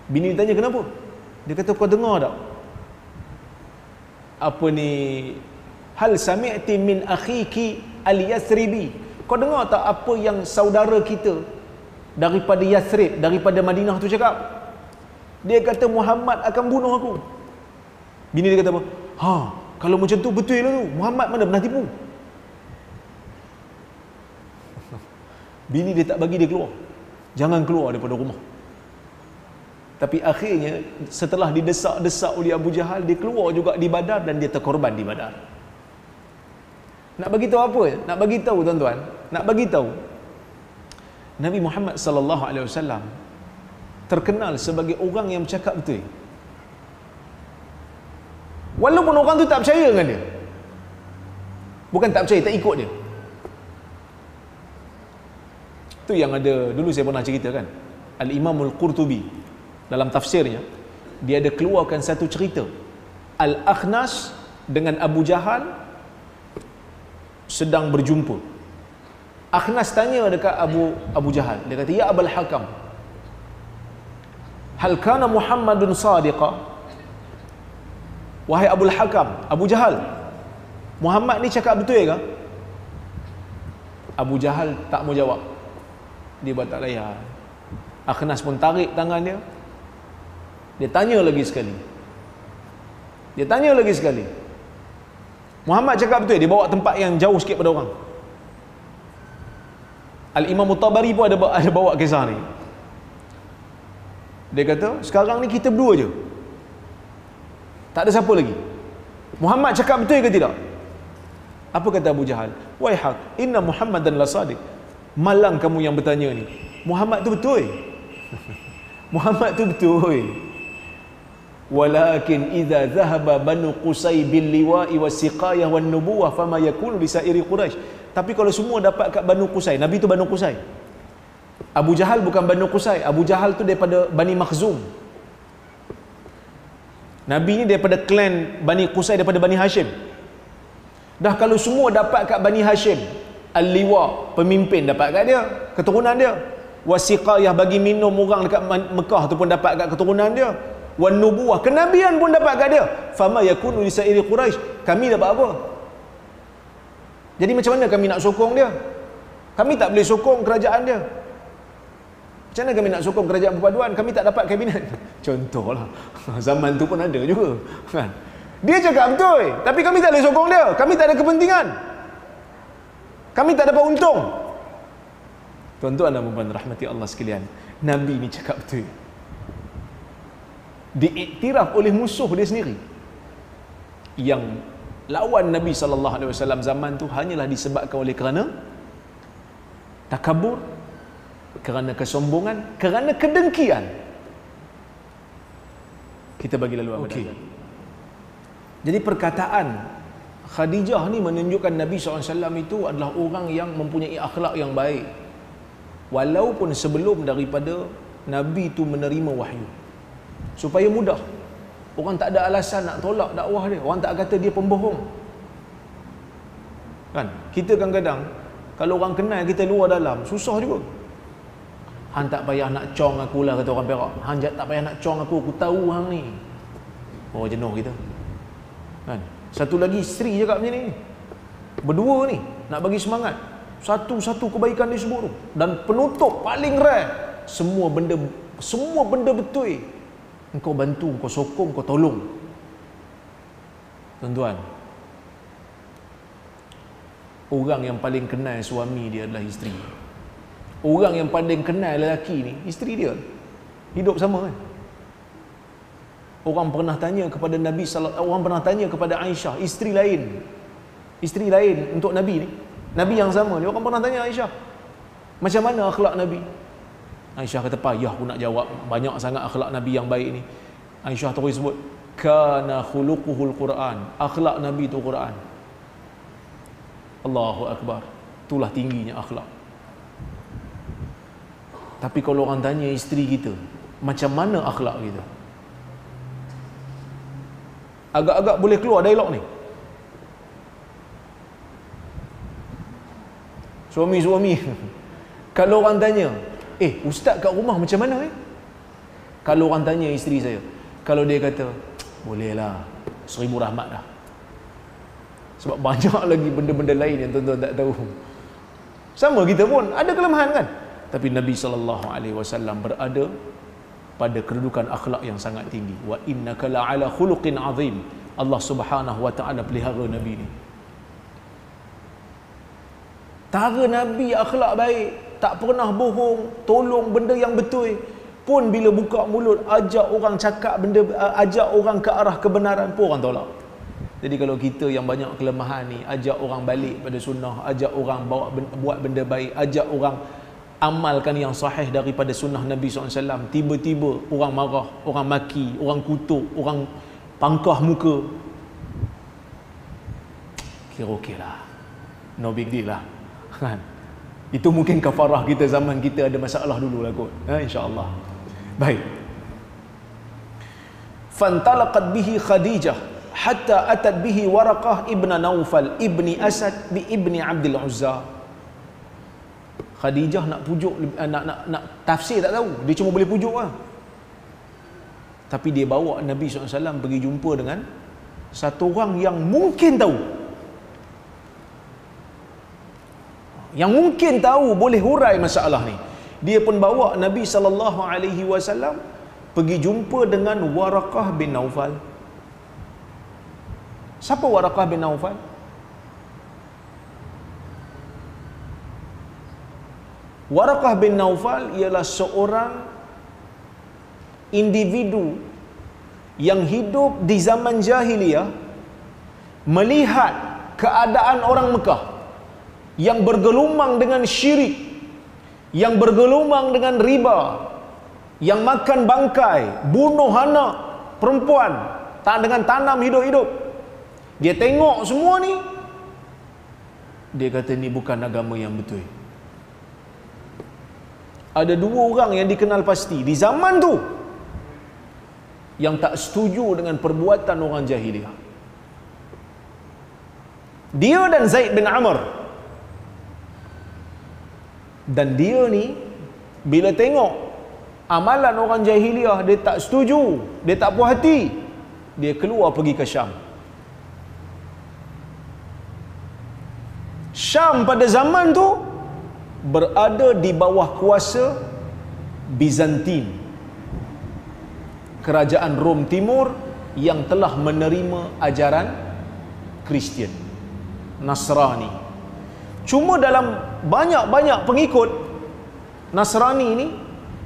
Bini dia tanya kenapa, dia kata kau dengar tak apa ni, hal sami'ti min akhiki al-Yathribi, kau dengar tak apa yang saudara kita daripada Yathrib, daripada Madinah tu cakap? Dia kata Muhammad akan bunuh aku. Bini dia kata apa? Ha, kalau macam tu betul lah tu, Muhammad mana pernah tipu. Bini dia tak bagi dia keluar, jangan keluar daripada rumah. Tapi akhirnya setelah didesak-desak oleh Abu Jahal, dia keluar juga di Badar dan dia terkorban di Badar. Nak bagi tahu apa? Nak bagi tahu tuan-tuan, nak bagi tahu Nabi Muhammad sallallahu alaihi wasallam terkenal sebagai orang yang bercakap betul. Walaupun orang tu tak percaya dengan dia. Bukan tak percaya, tak ikut dia. Tu yang ada dulu saya pernah cerita kan, Al-Imam Al-Qurtubi dalam tafsirnya, dia ada keluarkan satu cerita Al-Akhnas dengan Abu Jahal sedang berjumpa. Akhnas tanya dekat Abu Jahal, dia kata, ya Abul Hakam, hal kana Muhammadun sadiqa? Wahai Abul Hakam, Abu Jahal, Muhammad ni cakap betul ke? Abu Jahal tak mau jawab, dia buat tak layan. Akhnas pun tarik tangan dia, dia tanya lagi sekali, dia tanya lagi sekali. Muhammad cakap betul, dia bawa tempat yang jauh sikit pada orang. Al-Imam Tabari pun ada bawa kisah ni. Dia kata, sekarang ni kita berdua je, tak ada siapa lagi. Muhammad cakap betul ke tidak? Apa kata Abu Jahal? Waihak, inna Muhammadan la sadiq. Malang kamu yang bertanya ni, Muhammad tu betul. Muhammad tu betul. Walakin idza dhahaba banu Qusay bil liwa'i wasiqayah wan nubuwah fama yakunu li sa'iri Quraisy. Tapi kalau semua dapat kat Banu Qusay, Nabi tu Banu Qusay. Abu Jahal bukan Banu Qusay, Abu Jahal tu daripada Bani Makhzum. Nabi ni daripada klan Bani Qusay, daripada Bani Hashim. Dah kalau semua dapat kat Bani Hashim, Al-Liwa, pemimpin dapat kat dia, keturunan dia. Wasiqayah, bagi minum orang dekat Mekah tu pun dapat kat keturunan dia. Wan nubuwah, kenabian pun dapat kat dia. Fama yakunu li sa'iri Quraisy, kami dapat apa? Jadi macam mana kami nak sokong dia? Kami tak boleh sokong kerajaan dia. Macam mana kami nak sokong kerajaan perpaduan? Kami tak dapat kabinet. Contohlah, zaman tu pun ada juga kan? Dia cakap betul, tapi kami tak boleh sokong dia. Kami tak ada kepentingan, kami tak dapat untung. Tuan-tuan dan puan-puan rahmati Allah sekalian, Nabi ni cakap betul, diiktiraf oleh musuh dia sendiri. Yang lawan Nabi SAW zaman tu hanyalah disebabkan oleh kerana takabur, kerana kesombongan, kerana kedengkian. Kita bagi lalu apa? Jadi perkataan Khadijah ni menunjukkan Nabi SAW itu adalah orang yang mempunyai akhlak yang baik, walaupun sebelum daripada Nabi itu menerima wahyu, supaya mudah. Orang tak ada alasan nak tolak dakwah dia. Orang tak kata dia pembohong. Kan? Kita kadang-kadang kalau orang kenal kita luar dalam, susah juga. Hang tak payah nak cong aku lah, kata orang Perak. Hang tak payah nak cong aku tahu hang ni. Oh, jenuh kita. Kan? Satu lagi isteri cakap macam ni. Berdua ni nak bagi semangat. Satu-satu kebaikan dia sebut tu. Dan penutup paling rare, semua benda betul. Engkau bantu, engkau sokong, engkau tolong. Tuan-tuan, orang yang paling kenal suami dia adalah isteri. Orang yang paling kenal lelaki ni isteri dia. Hidup sama kan. Orang pernah tanya kepada Nabi orang pernah tanya kepada Aisyah, isteri lain untuk Nabi ni. Nabi yang sama ni, orang pernah tanya Aisyah, macam mana akhlak Nabi? Aisyah kata, payah aku nak jawab, banyak sangat akhlak Nabi yang baik ni. Aisyah terus sebut, kana khuluquhul Quran, akhlak Nabi tu Quran. Allahu Akbar. Itulah tingginya akhlak. Tapi kalau orang tanya isteri kita, macam mana akhlak kita? Agak-agak boleh keluar dialog ni. Suami-suami kalau orang tanya, ustaz kat rumah macam mana Kalau orang tanya isteri saya, kalau dia kata, bolehlah, 1000 rahmat dah. Sebab banyak lagi benda-benda lain yang tuan-tuan tak tahu. Sama kita pun ada kelemahan kan. Tapi Nabi SAW berada pada kedudukan akhlak yang sangat tinggi. Wa innaka la'ala khuluqin azim. Allah Subhanahu wa taala pelihara Nabi ni. Tara Nabi akhlak baik, tak pernah bohong, tolong benda yang betul. Pun bila buka mulut ajak orang cakap benda, ajak orang ke arah kebenaran pun orang tolak. Jadi kalau kita yang banyak kelemahan ni, ajak orang balik pada sunnah, ajak orang buat benda baik, ajak orang amalkan yang sahih daripada sunnah Nabi SAW, tiba-tiba orang marah, orang maki, orang kutuk, orang pangkah muka, kira okey lah, no big deal lah kan. Itu mungkin kafarah kita zaman kita ada masalah dulu lah kot, insya-Allah. Baik. Fantalaqat bihi Khadijah hatta atat bihi Waraqah ibn Naufal ibni Asad bi ibni Abdul Uzza. Khadijah nak pujuk, nak tafsir tak tahu, dia cuma boleh pujuk lah. Tapi dia bawa Nabi SAW pergi jumpa dengan satu orang yang mungkin tahu, yang mungkin tahu, boleh hurai masalah ni. Dia pun bawa Nabi SAW pergi jumpa dengan Waraqah bin Naufal. Siapa Waraqah bin Naufal? Waraqah bin Naufal ialah seorang individu yang hidup di zaman jahiliyah, melihat keadaan orang Mekah yang bergelumang dengan syirik, yang bergelumang dengan riba, yang makan bangkai, bunuh anak perempuan dengan tanam hidup-hidup. Dia tengok semua ni, dia kata ni bukan agama yang betul. Ada dua orang yang dikenal pasti di zaman tu yang tak setuju dengan perbuatan orang jahiliyah. Dia dan Zaid bin Amr. Dan dia ni bila tengok amalan orang jahiliyah, dia tak setuju, dia tak puas hati, dia keluar pergi ke Syam. Syam pada zaman tu berada di bawah kuasa Bizantin, kerajaan Rom Timur yang telah menerima ajaran Kristian, Nasrani. Cuma dalam banyak-banyak pengikut, Nasrani ni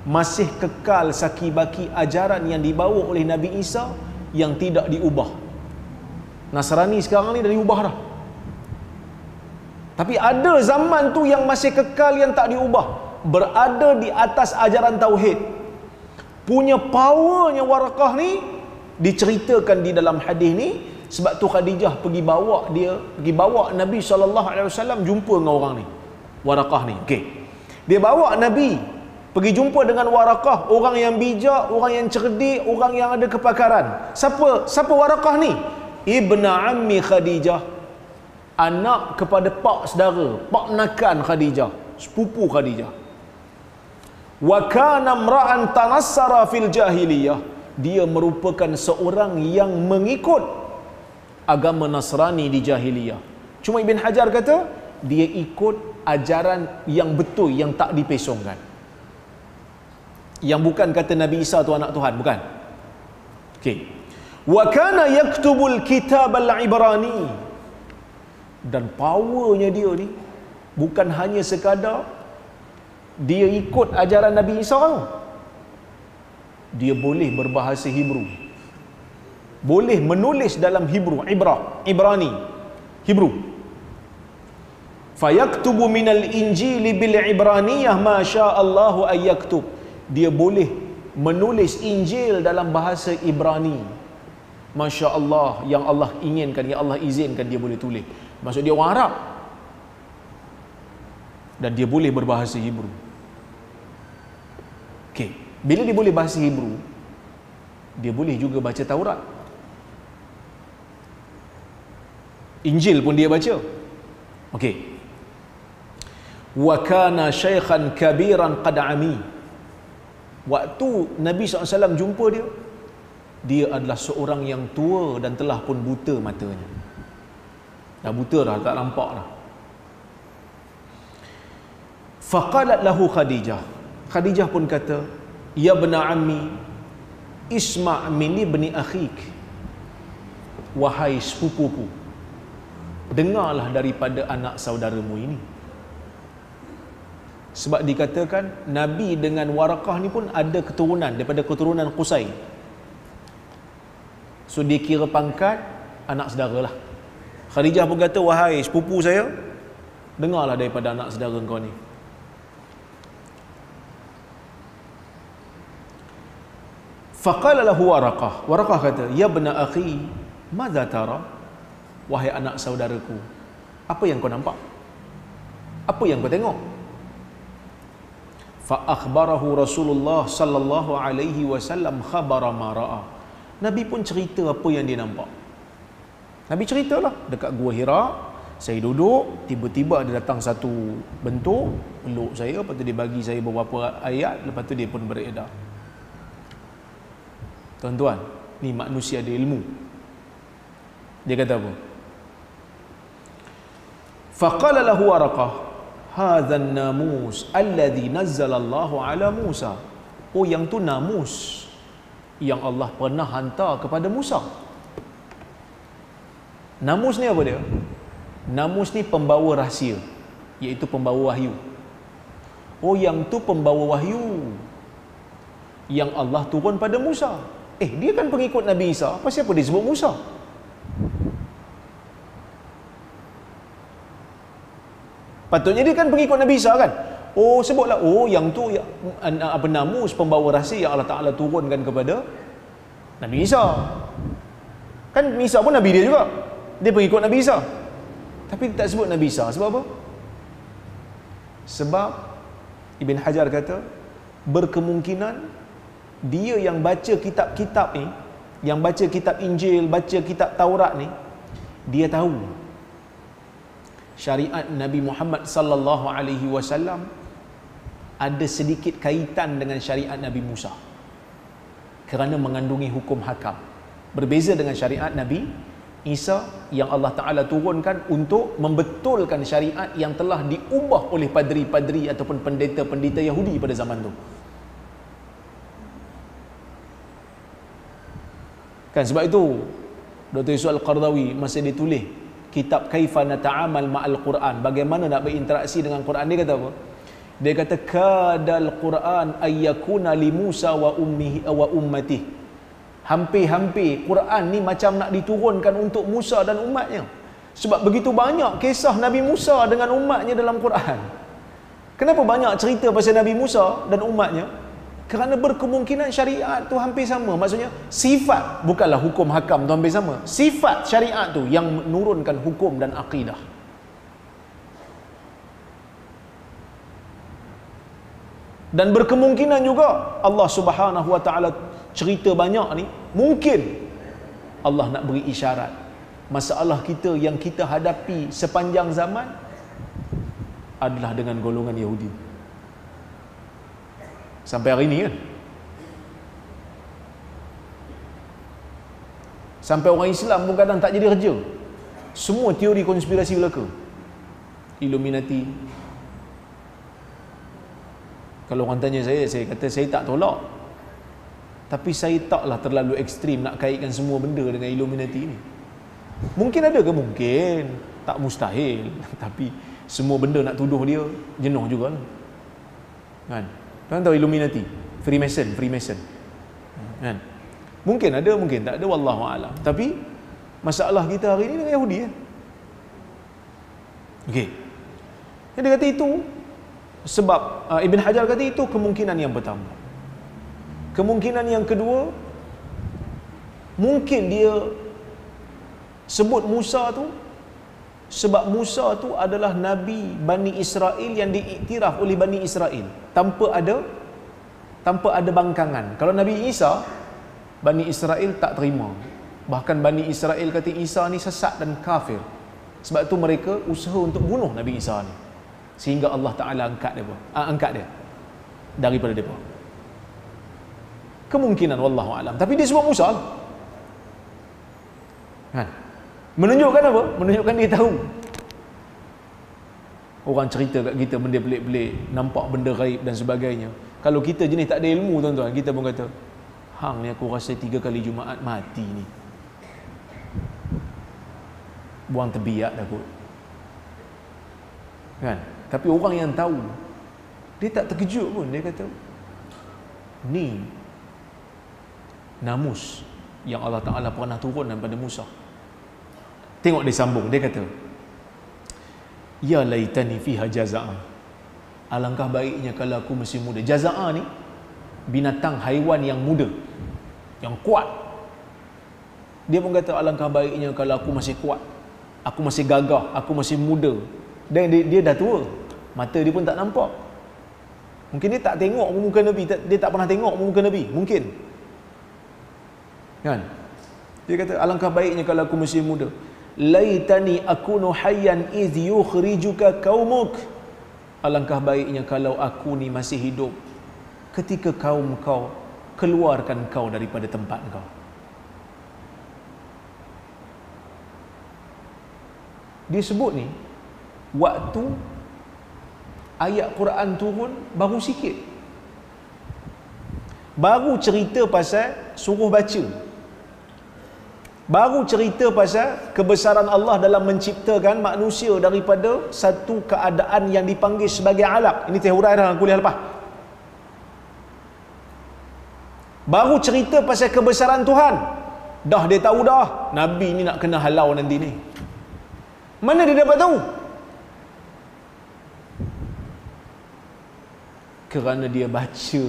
masih kekal saki-baki ajaran yang dibawa oleh Nabi Isa yang tidak diubah. Nasrani sekarang ni dah diubah dah. Tapi ada zaman tu yang masih kekal, yang tak diubah, berada di atas ajaran tauhid. Punya powernya Waraqah ni diceritakan di dalam hadis ni. Sebab tu Khadijah pergi bawa Nabi SAW jumpa dengan orang ni, Waraqah ni. Okey. Dia bawa Nabi pergi jumpa dengan Waraqah, orang yang bijak, orang yang cerdik, orang yang ada kepakaran. Siapa Waraqah ni? Ibn Ammi Khadijah, anak kepada pak saudara, pak menakan Khadijah, sepupu Khadijah. Wa kana imra'an tanassara fil jahiliyah, dia merupakan seorang yang mengikut agama Nasrani di jahiliyah. Cuma Ibn Hajar kata dia ikut ajaran yang betul, yang tak dipesongkan, yang bukan kata Nabi Isa tu anak Tuhan, bukan. Okey. Wa kana yaktubul kitab al-ibrani, Dan powernya dia ni bukan hanya sekadar dia ikut ajaran Nabi Isa tau. Dia boleh berbahasa Hebrew, boleh menulis dalam Hebrew, Ibrani, Hebrew. Fayaktubu minal injili bil ibraniyah ma sya'allahu ay yaktub. Dia boleh menulis Injil dalam bahasa Ibrani, Masya Allah, yang Allah inginkan, yang Allah izinkan dia boleh tulis. Maksud dia orang Arab, dan dia boleh berbahasa Hebrew. Okey, bila dia boleh bahasa Hebrew, dia boleh juga baca Taurat. Injil pun dia baca. Okey. Wa kana syaikhan kabiran qad ami. Waktu Nabi SAW jumpa dia, dia adalah seorang yang tua dan telah pun buta matanya. Dah buta dah, tak nampak dah. Faqalat lahu Khadijah. Khadijah pun kata, ya bna ammi, isma' min ibni akhik. Wahai sepupuku, dengarlah daripada anak saudaramu ini. Sebab dikatakan Nabi dengan Warakah ni pun ada keturunan daripada keturunan Qusay. So dia kira pangkat anak saudara lah. Khadijah pun kata, wahai sepupu saya, dengarlah daripada anak saudara kau ni. Faqala lahu Warakah. Warakah kata, ya bna akhi, madza tara? Wahai anak saudaraku, apa yang kau nampak? Apa yang kau tengok? Fa akhbarahu Rasulullah sallallahu alaihi wasallam khabara ma ra'a. Nabi pun cerita apa yang dia nampak. Nabi ceritalah, dekat Gua Hira, saya duduk, tiba-tiba ada datang satu bentuk, peluk saya, lepas tu dia bagi saya beberapa ayat, lepas tu dia pun beredar. Tuan-tuan, ni manusia ada ilmu. Dia kata apa? Faqala lahu Waraqah, hadha an-namus alladhi nazzala Allahu ala Musa. Oh, yang tu namus yang Allah pernah hantar kepada Musa. Namus ni apa dia? Namus ni pembawa rahsia, iaitu pembawa wahyu. Oh, yang tu pembawa wahyu yang Allah turun pada Musa. Dia kan pengikut Nabi Isa, pasal apa dia sebut Musa? Patutnya dia kan pengikut Nabi Isa kan? Oh, sebutlah, oh yang tu apa, namus pembawa rahsia yang Allah Ta'ala turunkan kepada Nabi Isa. Kan Isa pun Nabi dia juga, dia pengikut Nabi Isa, tapi tak sebut Nabi Isa. Sebab apa? Sebab Ibn Hajar kata, berkemungkinan dia yang baca kitab-kitab ni, yang baca kitab Injil, baca kitab Taurat ni, dia tahu syariat Nabi Muhammad sallallahu alaihi wasallam ada sedikit kaitan dengan syariat Nabi Musa, kerana mengandungi hukum hakam. Berbeza dengan syariat Nabi Isa yang Allah Ta'ala turunkan untuk membetulkan syariat yang telah diubah oleh padri-padri ataupun pendeta-pendeta Yahudi pada zaman tu. Kan sebab itu Dr. Yusuf Al-Qardawi masa dia tulis kitab Kaifa Nata'amal Ma'al Quran, bagaimana nak berinteraksi dengan Quran, dia kata apa? Dia kata kadal Quran ayyakuna li Musa wa ummihi wa ummatihi. Hampir-hampir Quran ni macam nak diturunkan untuk Musa dan umatnya. Sebab begitu banyak kisah Nabi Musa dengan umatnya dalam Quran. Kenapa banyak cerita pasal Nabi Musa dan umatnya? Kerana berkemungkinan syariat tu hampir sama. Maksudnya sifat, bukanlah hukum hakam tu hampir sama. Sifat syariat tu yang menurunkan hukum dan akidah. Dan berkemungkinan juga Allah Subhanahu Wa Ta'ala cerita banyak ni, mungkin Allah nak beri isyarat masalah kita yang kita hadapi sepanjang zaman adalah dengan golongan Yahudi. Sampai hari ni kan, sampai orang Islam pun kadang tak jadi kerja. Semua teori konspirasi belaka, Illuminati. Kalau orang tanya saya kata saya tak tolak, tapi saya taklah terlalu ekstrim nak kaitkan semua benda dengan Illuminati ni. Mungkin ada ke? Mungkin. tak mustahil. Tapi semua benda nak tuduh dia, jenuh juga lah. Kan? Tuan tahu Illuminati, Freemason. Kan? Mungkin ada, mungkin tak ada, wallahu alam. Tapi masalah kita hari ini dengan Yahudi ya. Okey. Dia kata itu sebab Ibn Hajar kata itu kemungkinan yang pertama. Kemungkinan yang kedua, mungkin dia sebut Musa tu sebab Musa tu adalah Nabi Bani Israel yang diiktiraf oleh Bani Israel tanpa ada bangkangan. Kalau Nabi Isa, Bani Israel tak terima. Bahkan Bani Israel kata Isa ni sesat dan kafir. Sebab tu mereka usaha untuk bunuh Nabi Isa ni. Sehingga Allah Ta'ala angkat dia daripada mereka. Kemungkinan wallahu alam. Tapi dia sebut Musa lah. Kan? Menunjukkan apa? Menunjukkan dia tahu. Orang cerita kat kita benda pelik-pelik, nampak benda gaib dan sebagainya. Kalau kita jenis tak ada ilmu tuan-tuan, kita pun kata, hang ni aku rasa 3 kali Jumaat mati ni. Buang tebiak dah kot. Kan? Tapi orang yang tahu, dia tak terkejut pun. Dia kata, ni namus yang Allah Ta'ala pernah turun daripada Musa. Tengok dia sambung, dia kata, ya laitani fiha jaza'a. Alangkah baiknya kalau aku masih muda. Jaza'a ni binatang haiwan yang muda, yang kuat. Dia pun kata alangkah baiknya kalau aku masih kuat, aku masih gagah, aku masih muda. Dan dia dah tua, mata dia pun tak nampak. Mungkin dia tak tengok muka Nabi, dia tak pernah tengok muka Nabi, mungkin. Kan? Dia kata alangkah baiknya kalau aku masih muda. Laitani akunu hayyan iz yukhrijuka qaumuk. Alangkah baiknya kalau aku ni masih hidup ketika kaum kau keluarkan kau daripada tempat kau. Dia sebut ni waktu ayat Quran turun baru sikit. Baru cerita pasal suruh baca. Baru cerita pasal kebesaran Allah dalam menciptakan manusia daripada satu keadaan yang dipanggil sebagai alaq. Ini teh huraian kuliah lepas. Baru cerita pasal kebesaran Tuhan. Dah dia tahu dah, Nabi ni nak kena halau nanti ni. Mana dia dapat tahu? Kerana dia baca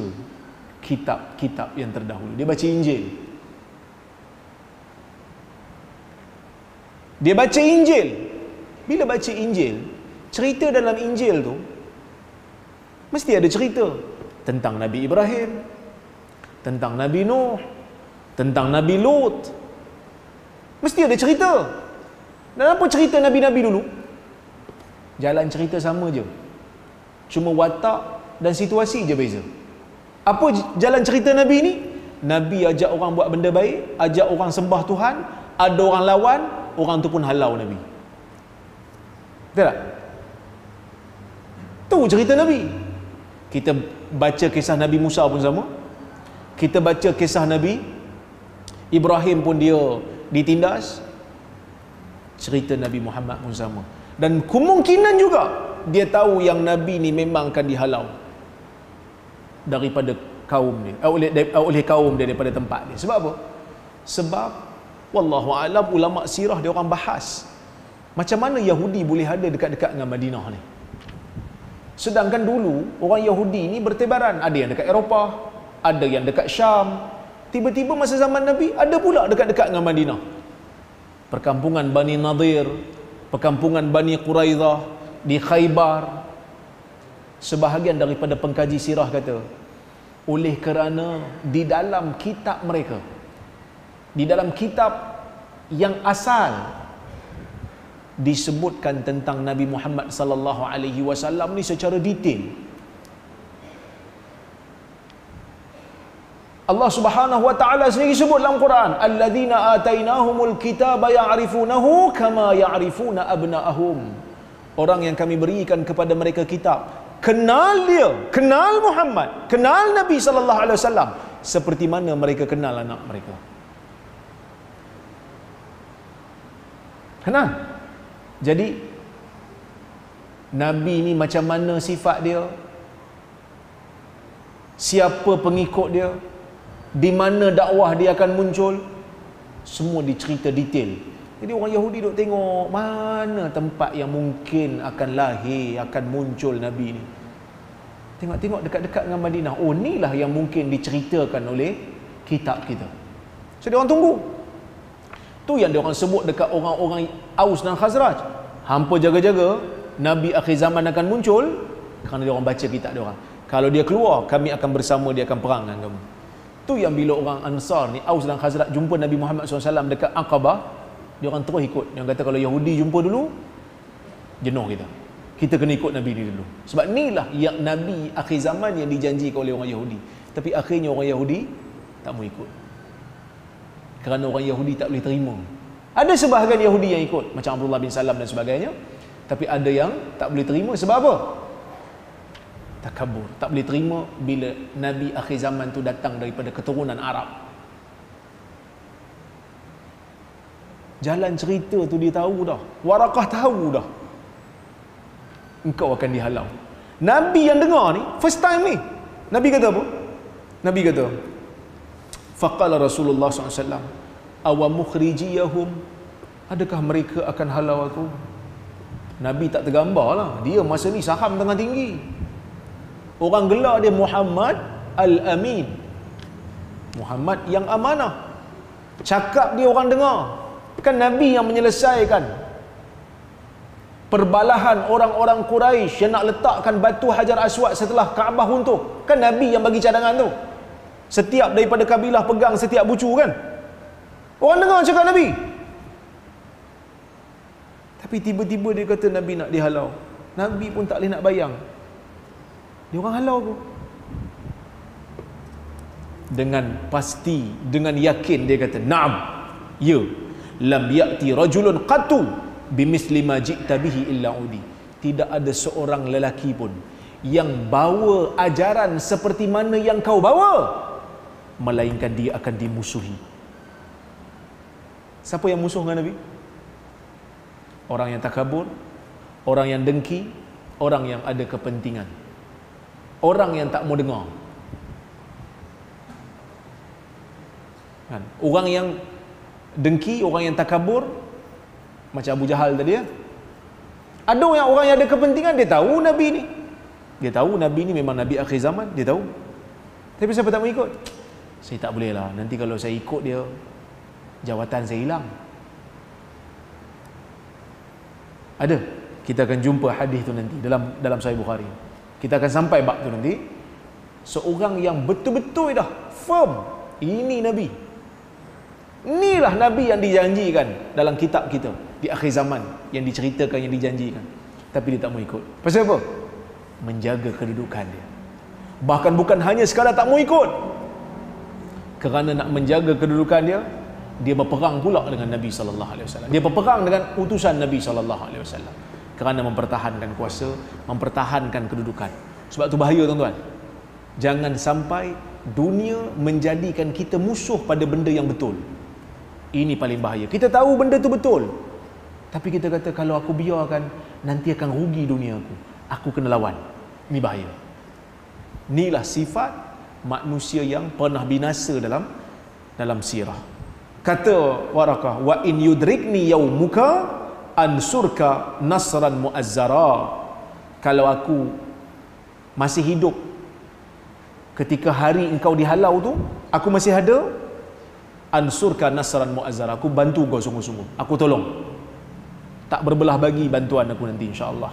kitab-kitab yang terdahulu. Dia baca Injil. Dia baca Injil. Bila baca Injil, cerita dalam Injil tu mesti ada cerita tentang Nabi Ibrahim, tentang Nabi Nuh, tentang Nabi Lut. Mesti ada cerita. Dan apa cerita Nabi-Nabi dulu? Jalan cerita sama je. Cuma watak dan situasi je beza. Apa jalan cerita Nabi ni? Nabi ajak orang buat benda baik, ajak orang sembah Tuhan, ada orang lawan, orang tu pun halau Nabi. Betul tak? Tu cerita Nabi. Kita baca kisah Nabi Musa pun sama. Kita baca kisah Nabi Ibrahim pun dia ditindas. Cerita Nabi Muhammad pun sama. Dan kemungkinan juga dia tahu yang Nabi ni memang akan dihalau daripada kaum dia, oleh kaum dia daripada tempat dia. Sebab apa? Sebab wallahu alam ulama sirah dia orang bahas macam mana Yahudi boleh ada dekat-dekat dengan Madinah ni. Sedangkan dulu orang Yahudi ni bertebaran, ada yang dekat Eropah, ada yang dekat Syam. Tiba-tiba masa zaman Nabi ada pula dekat-dekat dengan Madinah. Perkampungan Bani Nadir, perkampungan Bani Quraidah di Khaybar. Sebahagian daripada pengkaji sirah kata, oleh kerana di dalam kitab mereka, di dalam kitab yang asal disebutkan tentang Nabi Muhammad sallallahu alaihi wasallam ni secara detail. Allah Subhanahu wa taala sendiri sebut dalam Quran, alladzina atainahumul kitaba ya'rifunahu kama ya'rifuna abna'ahum. Orang yang kami berikan kepada mereka kitab, kenal dia, kenal Muhammad, kenal Nabi sallallahu alaihi wasallam seperti mana mereka kenal anak mereka. Kenal. Jadi Nabi ni macam mana sifat dia, siapa pengikut dia, di mana dakwah dia akan muncul, semua dicerita detail. Jadi orang Yahudi duk tengok mana tempat yang mungkin akan lahir, akan muncul Nabi ni. Tengok-tengok dekat-dekat dengan Madinah. Oh, inilah yang mungkin diceritakan oleh kitab kita. So, dia orang tunggu. Tu yang dia orang sebut dekat orang-orang Aus dan Khazraj. Hampa jaga-jaga, Nabi akhir zaman akan muncul, kerana dia orang baca kitab dia orang. Kalau dia keluar, kami akan bersama, dia akan perang dengan kamu. Tu yang bila orang Ansar ni, Aus dan Khazraj jumpa Nabi Muhammad SAW dekat Aqabah, dia orang terus ikut. Dia orang kata kalau Yahudi jumpa dulu, jenuh kita. Kita kena ikut Nabi ni dulu. Sebab inilah yang Nabi akhir zaman yang dijanjikan oleh orang Yahudi. Tapi akhirnya orang Yahudi tak mau ikut. Kerana orang Yahudi tak boleh terima. Ada sebahagian Yahudi yang ikut, macam Abdullah bin Salam dan sebagainya. Tapi ada yang tak boleh terima. Sebab apa? Takabur. Tak boleh terima bila Nabi akhir zaman tu datang daripada keturunan Arab. Jalan cerita tu dia tahu dah. Warakah tahu dah. Engkau akan dihalau. Nabi yang dengar ni, first time ni. Nabi kata apa? Nabi kata, faqala Rasulullah SAW, awa mukhrijiyahum, adakah mereka akan halau aku? Nabi tak tergambar lah. Dia masa ni saham tengah tinggi. Orang gelar dia Muhammad Al-Amin. Muhammad yang amanah. Cakap dia orang dengar. Kan Nabi yang menyelesaikan perbalahan orang-orang Quraisy yang nak letakkan batu Hajar Aswad setelah Kaabah runtuh. Kan Nabi yang bagi cadangan tu. Setiap daripada kabilah pegang setiap bucu kan. Orang dengar cakap Nabi. Tapi tiba-tiba dia kata Nabi nak dihalau. Nabi pun tak boleh nak bayang. Dia orang halau aku. Dengan pasti, dengan yakin dia kata, "Na'am." Ya. Lam ya'ti rajulun qatu bimisli ma ji'ta bihi illa udi. Tidak ada seorang lelaki pun yang bawa ajaran seperti mana yang kau bawa, melainkan dia akan dimusuhi. Siapa yang musuh dengan Nabi? Orang yang takabur, orang yang dengki, orang yang ada kepentingan, orang yang tak mau dengar kan? Orang yang dengki, orang yang takabur, macam Abu Jahal tadi ya. Ada orang yang ada kepentingan, dia tahu Nabi ni. Dia tahu Nabi ni memang Nabi akhir zaman, dia tahu. Tapi siapa tak mau ikut? Saya tak boleh lah, nanti kalau saya ikut dia, jawatan saya hilang. Ada. Kita akan jumpa hadis tu nanti dalam Sahih Bukhari. Kita akan sampai bab tu nanti. Seorang yang betul-betul dah firm, ini Nabi. Inilah Nabi yang dijanjikan dalam kitab kita di akhir zaman, yang diceritakan, yang dijanjikan. Tapi dia tak mau ikut. Pasal apa? Menjaga kedudukan dia. Bahkan bukan hanya sekadar tak mau ikut, kerana nak menjaga kedudukan dia, dia berperang pula dengan Nabi SAW. Dia berperang dengan utusan Nabi SAW kerana mempertahankan kuasa, mempertahankan kedudukan. Sebab tu bahaya tuan-tuan. Jangan sampai dunia menjadikan kita musuh pada benda yang betul. Ini paling bahaya. Kita tahu benda tu betul, tapi kita kata kalau aku biarkan, nanti akan rugi dunia aku. Aku kena lawan. Ini bahaya. Inilah sifat manusia yang pernah binasa dalam sirah. Kata Warakah, wa in yudrikni yaumuka ansurka nasran muazzara. Kalau aku masih hidup ketika hari engkau dihalau tu, aku masih ada, ansurka nasran muazzara, aku bantu kau sungguh-sungguh, aku tolong, tak berbelah bagi bantuan aku nanti insya-Allah.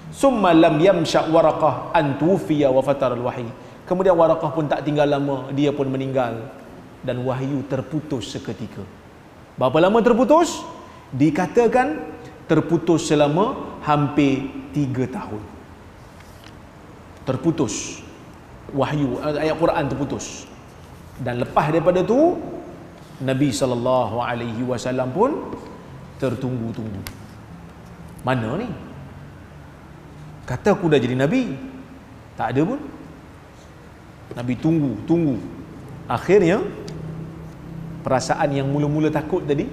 Summa lam yamsha Waraqah an tufiya wa fatar al-wahyi. Kemudian Waraqah pun tak tinggal lama, dia pun meninggal dan wahyu terputus seketika. Berapa lama terputus? Dikatakan terputus selama hampir 3 tahun. Terputus wahyu, ayat Quran terputus. Dan lepas daripada tu Nabi SAW pun tertunggu-tunggu. Mana ni? Kata aku dah jadi Nabi, tak ada pun. Nabi tunggu. Akhirnya perasaan yang mula-mula takut tadi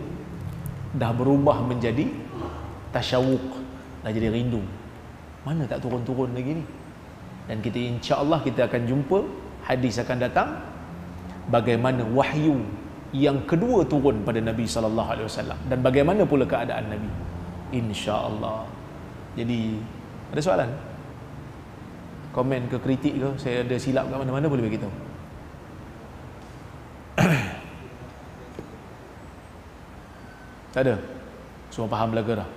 dah berubah menjadi tasyawuq, dah jadi rindu. Mana tak turun-turun lagi ni? Dan kita insya-Allah kita akan jumpa, hadis akan datang bagaimana wahyu yang kedua turun pada Nabi sallallahu alaihi wasallam dan bagaimana pula keadaan Nabi, insya-Allah. Jadi ada soalan? Komen ke kritik ke, saya ada silap kat mana-mana boleh bagi tahu. Tak ada? Semua faham belaga dah?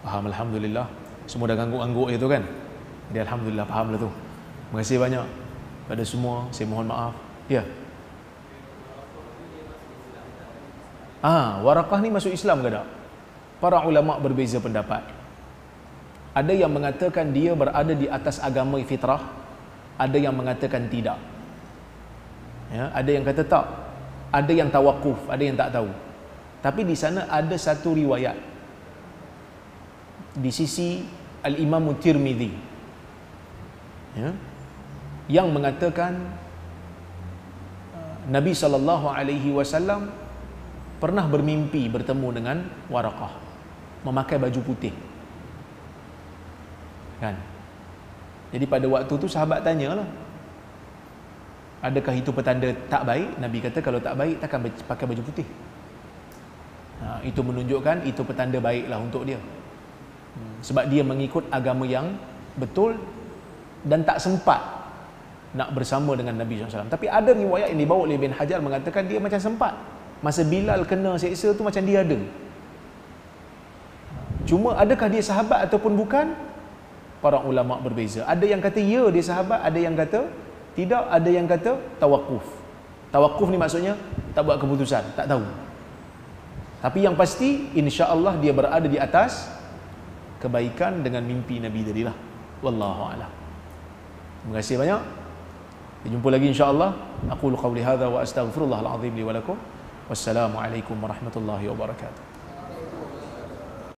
Faham, alhamdulillah. Semua dah gangguk-gangguk je tu kan. Jadi alhamdulillah faham lah tu. Terima kasih banyak pada semua. Saya mohon maaf. Ya. Waraqah ni masuk Islam ke tak? Para ulama berbeza pendapat. Ada yang mengatakan dia berada di atas agama fitrah, ada yang mengatakan tidak. Ya, ada yang kata tak, ada yang tawakuf, ada yang tak tahu. Tapi di sana ada satu riwayat di sisi Al-Imam Tirmidzi, ya, yang mengatakan Nabi SAW pernah bermimpi bertemu dengan Waraqah memakai baju putih, kan? Jadi pada waktu tu sahabat tanyalah, adakah itu petanda tak baik? Nabi kata kalau tak baik takkan pakai baju putih. Itu menunjukkan itu petanda baiklah untuk dia, sebab dia mengikut agama yang betul dan tak sempat nak bersama dengan Nabi SAW. Tapi ada riwayat yang dibawa oleh Ibn Hajar mengatakan dia macam sempat. Masa Bilal kena seksa tu macam dia ada. Cuma adakah dia sahabat ataupun bukan? Para ulama berbeza. Ada yang kata ya dia sahabat, ada yang kata tidak, ada yang kata tawakuf. Tawakuf ni maksudnya tak buat keputusan, tak tahu. Tapi yang pasti insya-Allah dia berada di atas kebaikan dengan mimpi Nabi tadilah. Wallahu a'lam. Terima kasih banyak. Kita jumpa lagi insya-Allah. Aqulu qawli hadza wa astaghfirullahal azim li wa lakum. Wassalamualaikum warahmatullahi wabarakatuh.